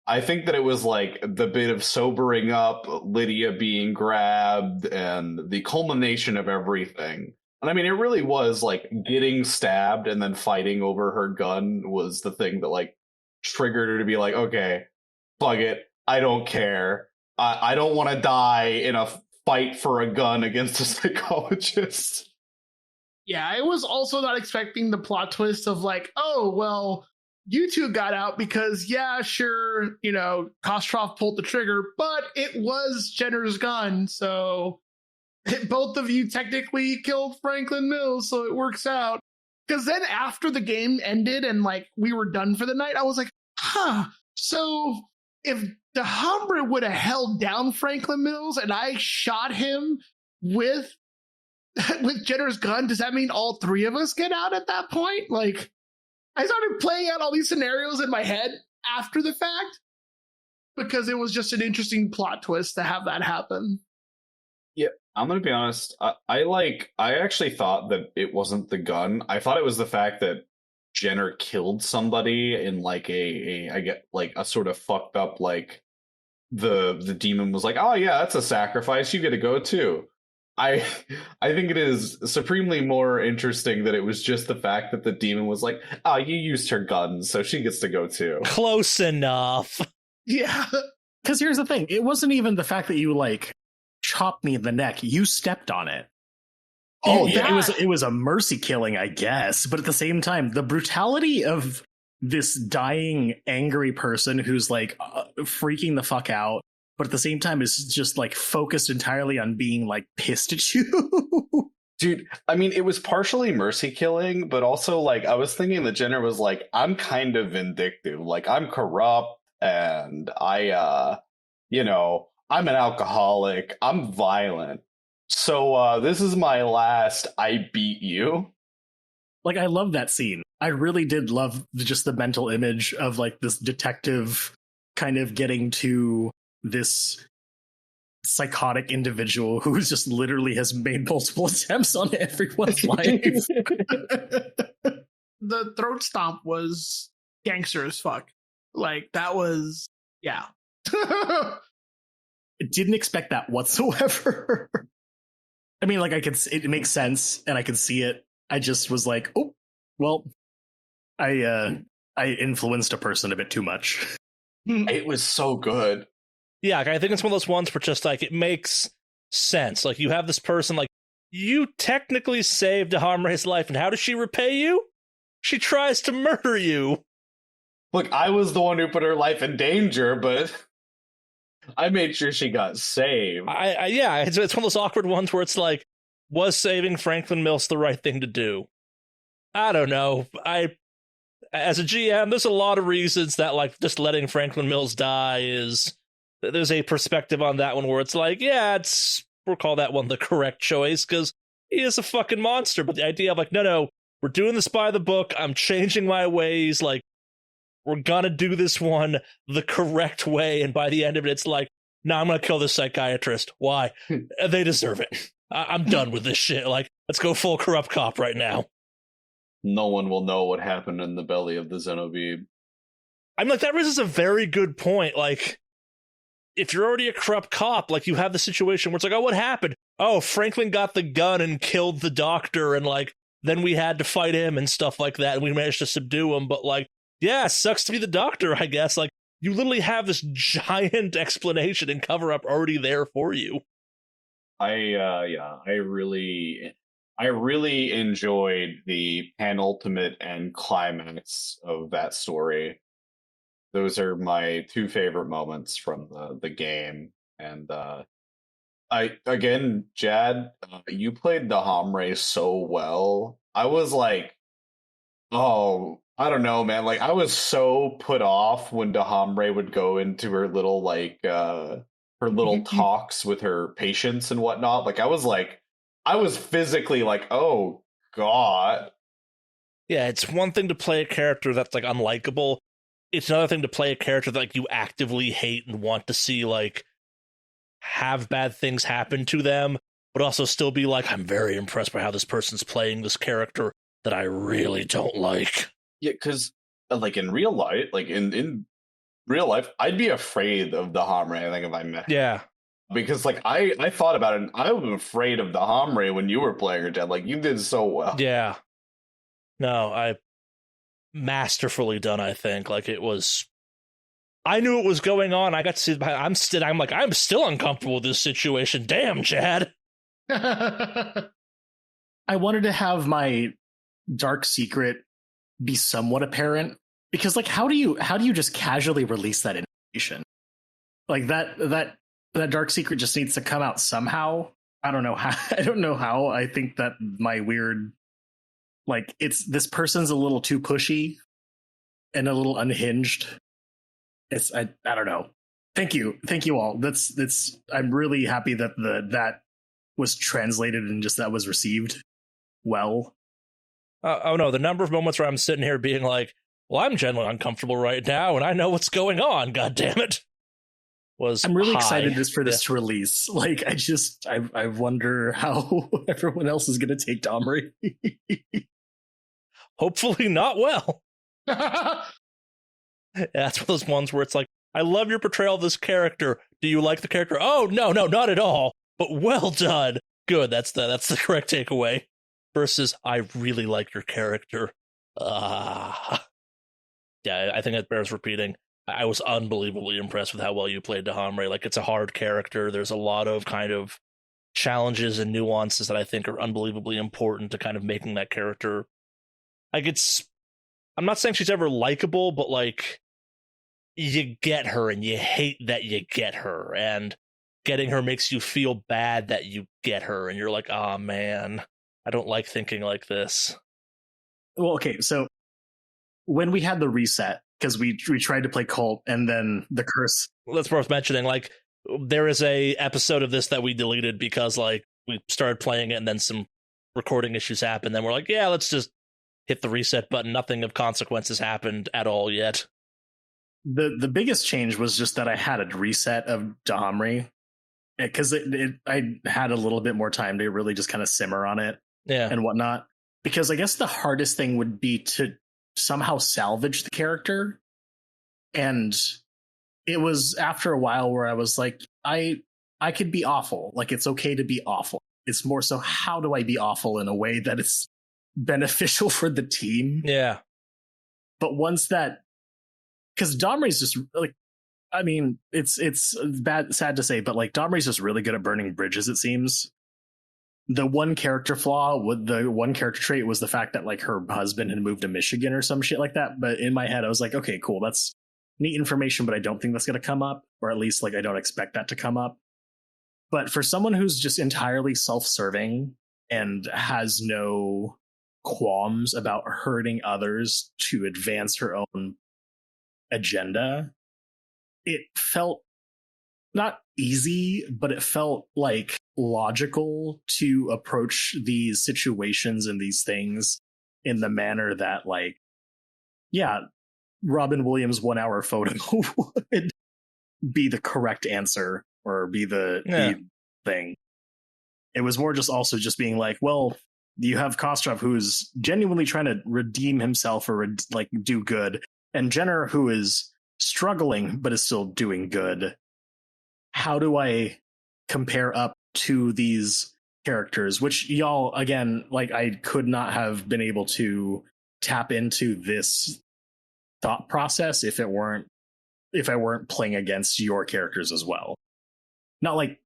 I think that it was, like, the bit of sobering up, Lydia being grabbed, and the culmination of everything. And I mean, it really was, like, getting stabbed and then fighting over her gun was the thing that, like, triggered her to be like, okay, fuck it, I don't care. I don't want to die in a fight for a gun against a psychologist. Yeah, I was also not expecting the plot twist of, like, oh, well, you two got out because, yeah, sure, Kostrov pulled the trigger, but it was Jenner's gun, so... both of you technically killed Franklin Mills, so it works out. Because then after the game ended and, like, we were done for the night, I was like, so if Dahamre would have held down Franklin Mills and I shot him with Jenner's gun, does that mean all three of us get out at that point? Like, I started playing out all these scenarios in my head after the fact, because it was just an interesting plot twist to have that happen. Yeah, I'm gonna be honest. I actually thought that it wasn't the gun. I thought it was the fact that Jenner killed somebody in, like, a sort of fucked up, like, the demon was like, oh yeah, that's a sacrifice. You get to go too. I think it is supremely more interesting that it was just the fact that the demon was like, oh, you used her gun, so she gets to go too. Close enough. Yeah. Because here's the thing. It wasn't even the fact that you, like, chopped me in the neck. You stepped on it. Oh, yeah. It was a mercy killing, I guess. But at the same time, the brutality of this dying, angry person who's, like, freaking the fuck out, but at the same time is just, like, focused entirely on being, like, pissed at you. Dude, I mean, it was partially mercy killing, but also, like, I was thinking that Jenner was like, I'm kind of vindictive. Like, I'm corrupt, and I'm an alcoholic. I'm violent. So this is my last I beat you. Like, I love that scene. I really did love just the mental image of, like, this detective kind of getting to this psychotic individual who just literally has made multiple attempts on everyone's life. the throat stomp was gangster as fuck. Like that was yeah. Didn't expect that whatsoever. I mean, like it makes sense and I could see it. I just was like, oh, well, I influenced a person a bit too much. It was so good. Yeah, I think it's one of those ones where just like it makes sense. Like you have this person, like you technically saved Dahamre's life, and how does she repay you? She tries to murder you. Look, I was the one who put her life in danger, but I made sure she got saved. Yeah, it's one of those awkward ones where it's like, was saving Franklin Mills the right thing to do? I don't know. As a GM, there's a lot of reasons that like just letting Franklin Mills die is. There's a perspective on that one where it's like, yeah, we'll call that one the correct choice because he is a fucking monster. But the idea of like, no, we're doing this by the book. I'm changing my ways. Like, we're gonna do this one the correct way. And by the end of it, it's like, no, I'm gonna kill this psychiatrist. Why? They deserve it. I'm done with this shit. Like, let's go full corrupt cop right now. No one will know what happened in the belly of the Xenobeeb. I'm like, that raises a very good point. Like, if you're already a corrupt cop, like you have the situation where it's like, oh, what happened? Oh, Franklin got the gun and killed the doctor, and like then we had to fight him and stuff like that, and we managed to subdue him. But like, yeah, sucks to be the doctor, I guess. Like you literally have this giant explanation and cover up already there for you. I really enjoyed the penultimate and climax of that story. Those are my two favorite moments from the game. And Jad, you played Dahamre so well. I was like, oh, I don't know, man. Like I was so put off when Dahamre would go into her little talks with her patients and whatnot. Like I was physically like, oh God. Yeah, it's one thing to play a character that's like unlikable. It's another thing to play a character that like you actively hate and want to see like have bad things happen to them, but also still be like, I'm very impressed by how this person's playing this character that I really don't like. Yeah, because like in real life, like in real life, I'd be afraid of Dahamre, I think, if I met her. Yeah. Because like I thought about it, and I was afraid of Dahamre when you were playing her, Dad. Like you did so well. Yeah. No, I masterfully done, I think. Like it was, I knew what was going on. I got to see, I'm still uncomfortable with this situation. Damn, Chad. I wanted to have my dark secret be somewhat apparent because like how do you just casually release that information? Like that dark secret just needs to come out somehow. I don't know how. I think that my weird, like, it's this person's a little too pushy and a little unhinged. I don't know. Thank you all. That's I'm really happy that that was translated and just that was received well. Oh no, the number of moments where I'm sitting here being like, well, I'm genuinely uncomfortable right now and I know what's going on, god damn it. I'm really excited for this to release. Like I wonder how everyone else is gonna take Dahamre. Hopefully not well. That's one of those ones where it's like, I love your portrayal of this character. Do you like the character? Oh, no, not at all. But well done. Good, that's the correct takeaway. Versus, I really like your character. Yeah, I think that bears repeating. I was unbelievably impressed with how well you played Dahamre. Like, it's a hard character. There's a lot of kind of challenges and nuances that I think are unbelievably important to kind of making that character. Like, I'm not saying she's ever likable, but like, you get her and you hate that you get her, and getting her makes you feel bad that you get her, and you're like, oh man, I don't like thinking like this. Well, okay, so when we had the reset, because we tried to play Kult, and then the curse. That's worth mentioning. Like, there is a episode of this that we deleted because like we started playing it, and then some recording issues happened. Then we're like, yeah, let's just hit the reset button. Nothing of consequences happened at all yet. The biggest change was just that I had a reset of Dahamre, because I had a little bit more time to really just kind of simmer on it, yeah, and whatnot. because I guess the hardest thing would be to somehow salvage the character. And it was after a while where I was like, I could be awful. Like, it's okay to be awful. It's more so, how do I be awful in a way that is beneficial for the team? Yeah. But once that, because Domri's just like, I mean, it's sad to say, but like Domri's just really good at burning bridges, it seems. The one character flaw with the one character trait was the fact that like her husband had moved to Michigan or some shit like that. But in my head, I was like, okay, cool. That's neat information, but I don't think that's going to come up, or at least like I don't expect that to come up. But for someone who's just entirely self-serving and has no qualms about hurting others to advance her own agenda, it felt not easy, but it felt like logical to approach these situations and these things in the manner that, like, yeah, Robin Williams' 1 hour photo would be the correct answer or be the thing. It was more just also just being like, well, you have Kostrov who's genuinely trying to redeem himself or like do good, and Jenner who is struggling but is still doing good. How do I compare up to these characters, which y'all, again, like, I could not have been able to tap into this thought process if I weren't playing against your characters as well. Not like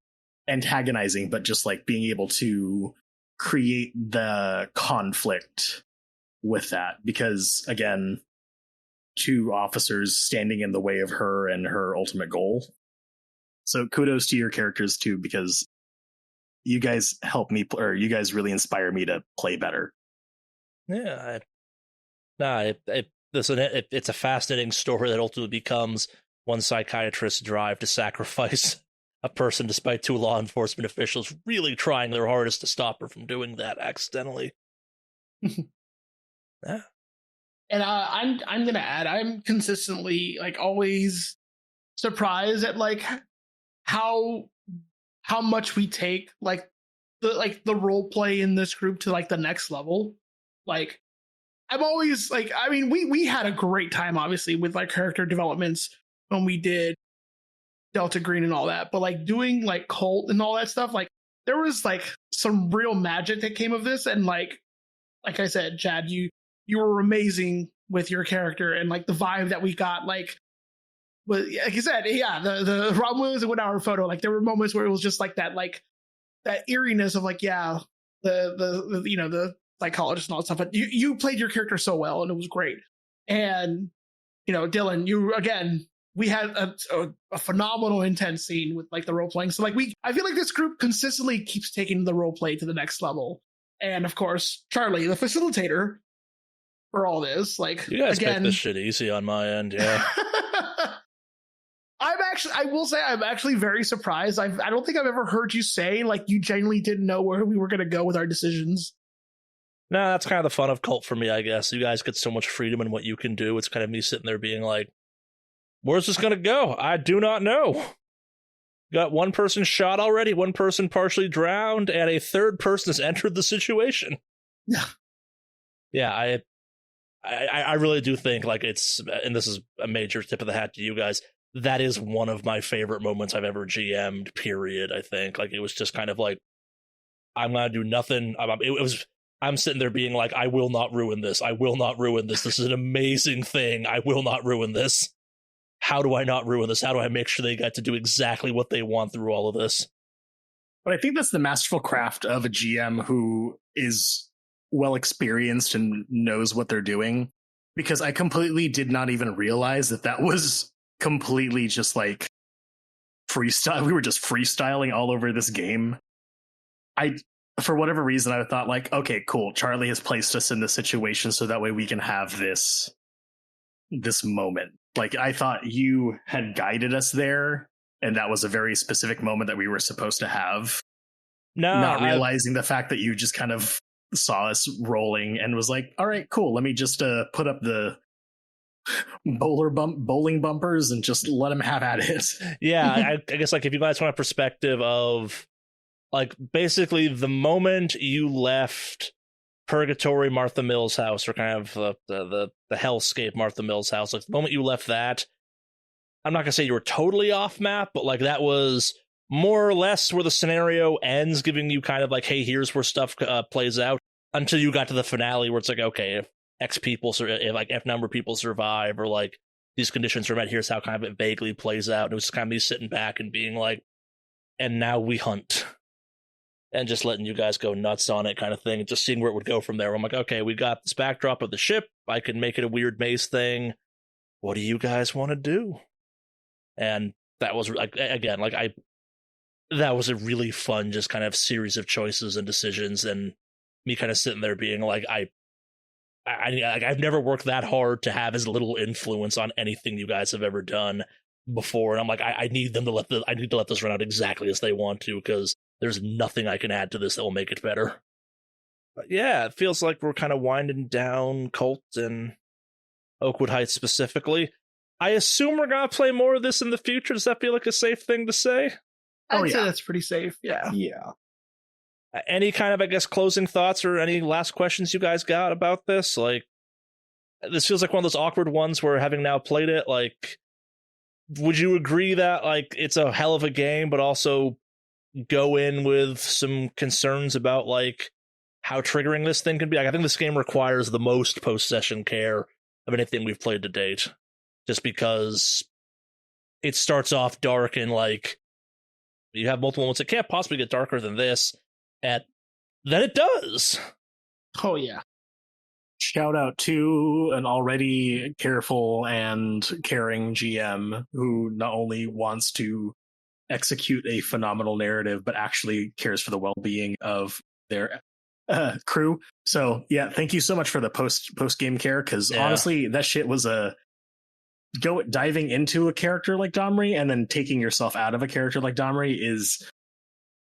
antagonizing, but just like being able to create the conflict with that, because again, two officers standing in the way of her and her ultimate goal. So kudos to your characters too, because you guys help me, or you guys really inspire me to play better. Yeah. It's a fascinating story that ultimately becomes one psychiatrist's drive to sacrifice a person despite two law enforcement officials really trying their hardest to stop her from doing that accidentally. Yeah. And I'm gonna add, I'm consistently, like, always surprised at like how much we take like the role play in this group to like the next level. Like, I'm always like, I mean, we had a great time obviously with like character developments when we did Delta Green and all that, but like doing like Kult and all that stuff, like there was like some real magic that came of this. And like I said, Chad, you were amazing with your character, and like the vibe that we got, like, but like you said, yeah, the Rob Williams and 1 hour photo, like there were moments where it was just like that eeriness of like, yeah, the you know, the psychologist and all that stuff. But you played your character so well, and it was great. And you know, Dylan, you again, we had a phenomenal intense scene with like the role playing. So like I feel like this group consistently keeps taking the role play to the next level. And of course, Charlie, the facilitator for all this, like, you guys again, make this shit easy on my end, yeah. I will say I'm actually very surprised. I don't think I've ever heard you say like you genuinely didn't know where we were going to go with our decisions. No, that's kind of the fun of Kult for me, I guess. You guys get so much freedom in what you can do. It's kind of me sitting there being like, where's this going to go? I do not know. Got one person shot already, one person partially drowned, and a third person has entered the situation. Yeah. Yeah, I really do think, like, it's, and this is a major tip of the hat to you guys, that is one of my favorite moments I've ever GM'd, period, I think. Like, it was just kind of like, I'm going to do nothing. I'm sitting there being like, I will not ruin this. I will not ruin this. This is an amazing thing. I will not ruin this. How do I not ruin this? How do I make sure they get to do exactly what they want through all of this? But I think that's the masterful craft of a GM who is well experienced and knows what they're doing, because I completely did not even realize that was completely just like freestyle. We were just freestyling all over this game. For whatever reason, I thought like, okay, cool. Charlie has placed us in this situation so that way we can have this moment. Like, I thought you had guided us there, and that was a very specific moment that we were supposed to have. No, not realizing the fact that you just kind of saw us rolling and was like, all right, cool. Let me just put up the bowling bumpers and just let them have at it. Yeah, I guess, like, if you guys want a perspective of, like, basically the moment you left Purgatory, Martha Mills' house, or kind of the hellscape Martha Mills' house. Like the moment you left that, I'm not gonna say you were totally off map, but like that was more or less where the scenario ends, giving you kind of like, hey, here's where stuff plays out, until you got to the finale where it's like, okay, if X people, if like F number of people survive, or like these conditions are met, here's how kind of it vaguely plays out. And it was kind of me sitting back and being like, and now we hunt. And just letting you guys go nuts on it kind of thing, and just seeing where it would go from there. I'm like, okay, we got this backdrop of the ship. I can make it a weird maze thing. What do you guys want to do? And that was, like, again, like that was a really fun just kind of series of choices and decisions, and me kind of sitting there being like, I've never worked that hard to have as little influence on anything you guys have ever done before. And I'm like, I need them to let this run out exactly as they want to, because there's nothing I can add to this that will make it better. But yeah, it feels like we're kind of winding down Kult and Oakwood Heights specifically. I assume we're going to play more of this in the future. Does that feel like a safe thing to say? I'd say that's pretty safe. Yeah. Yeah. Any kind of, I guess, closing thoughts or any last questions you guys got about this? Like, this feels like one of those awkward ones where, having now played it, like, would you agree that, like, it's a hell of a game, but also go in with some concerns about, like, how triggering this thing can be? Like, I think this game requires the most post-session care of anything we've played to date, just because it starts off dark and, like, you have multiple moments. It can't possibly get darker than this, and then it does. Oh, yeah. Shout out to an already careful and caring GM who not only wants to execute a phenomenal narrative, but actually cares for the well-being of their crew. So yeah, thank you so much for the post game care, because honestly, that shit was diving into a character like Domri and then taking yourself out of a character like Domri is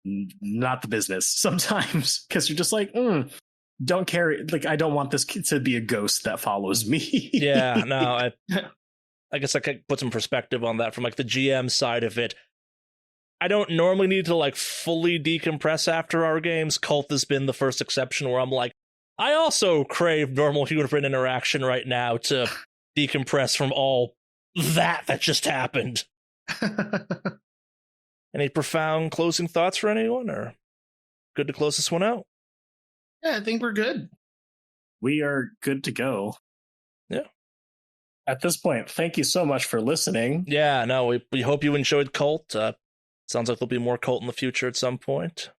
not the business sometimes, because you're just like, don't carry, like, I don't want this kid to be a ghost that follows me. Yeah, no, I guess I could put some perspective on that from, like, the GM side of it. I don't normally need to, like, fully decompress after our games. Kult has been the first exception where I'm like, I also crave normal human interaction right now to decompress from all that just happened. Any profound closing thoughts for anyone, or good to close this one out? Yeah, I think we're good. We are good to go. Yeah. At this point, thank you so much for listening. Yeah, no, we hope you enjoyed Kult. Sounds like there'll be more Kult in the future at some point.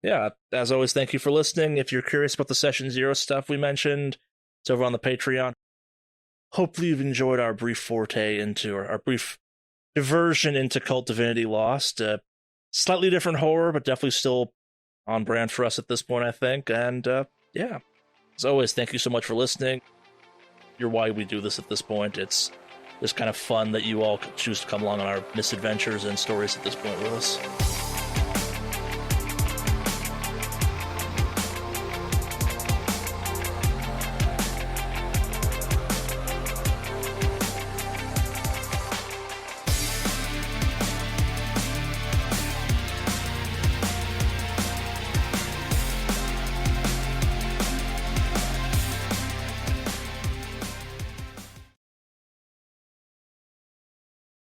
Yeah, as always, thank you for listening. If you're curious about the Session Zero stuff we mentioned, it's over on the Patreon. Hopefully you've enjoyed our brief forte into, our brief diversion into Kult Divinity Lost. Slightly different horror, but definitely still on brand for us at this point, I think. And yeah, as always, thank you so much for listening. You're why we do this at this point. It's just kind of fun that you all choose to come along on our misadventures and stories at this point with us.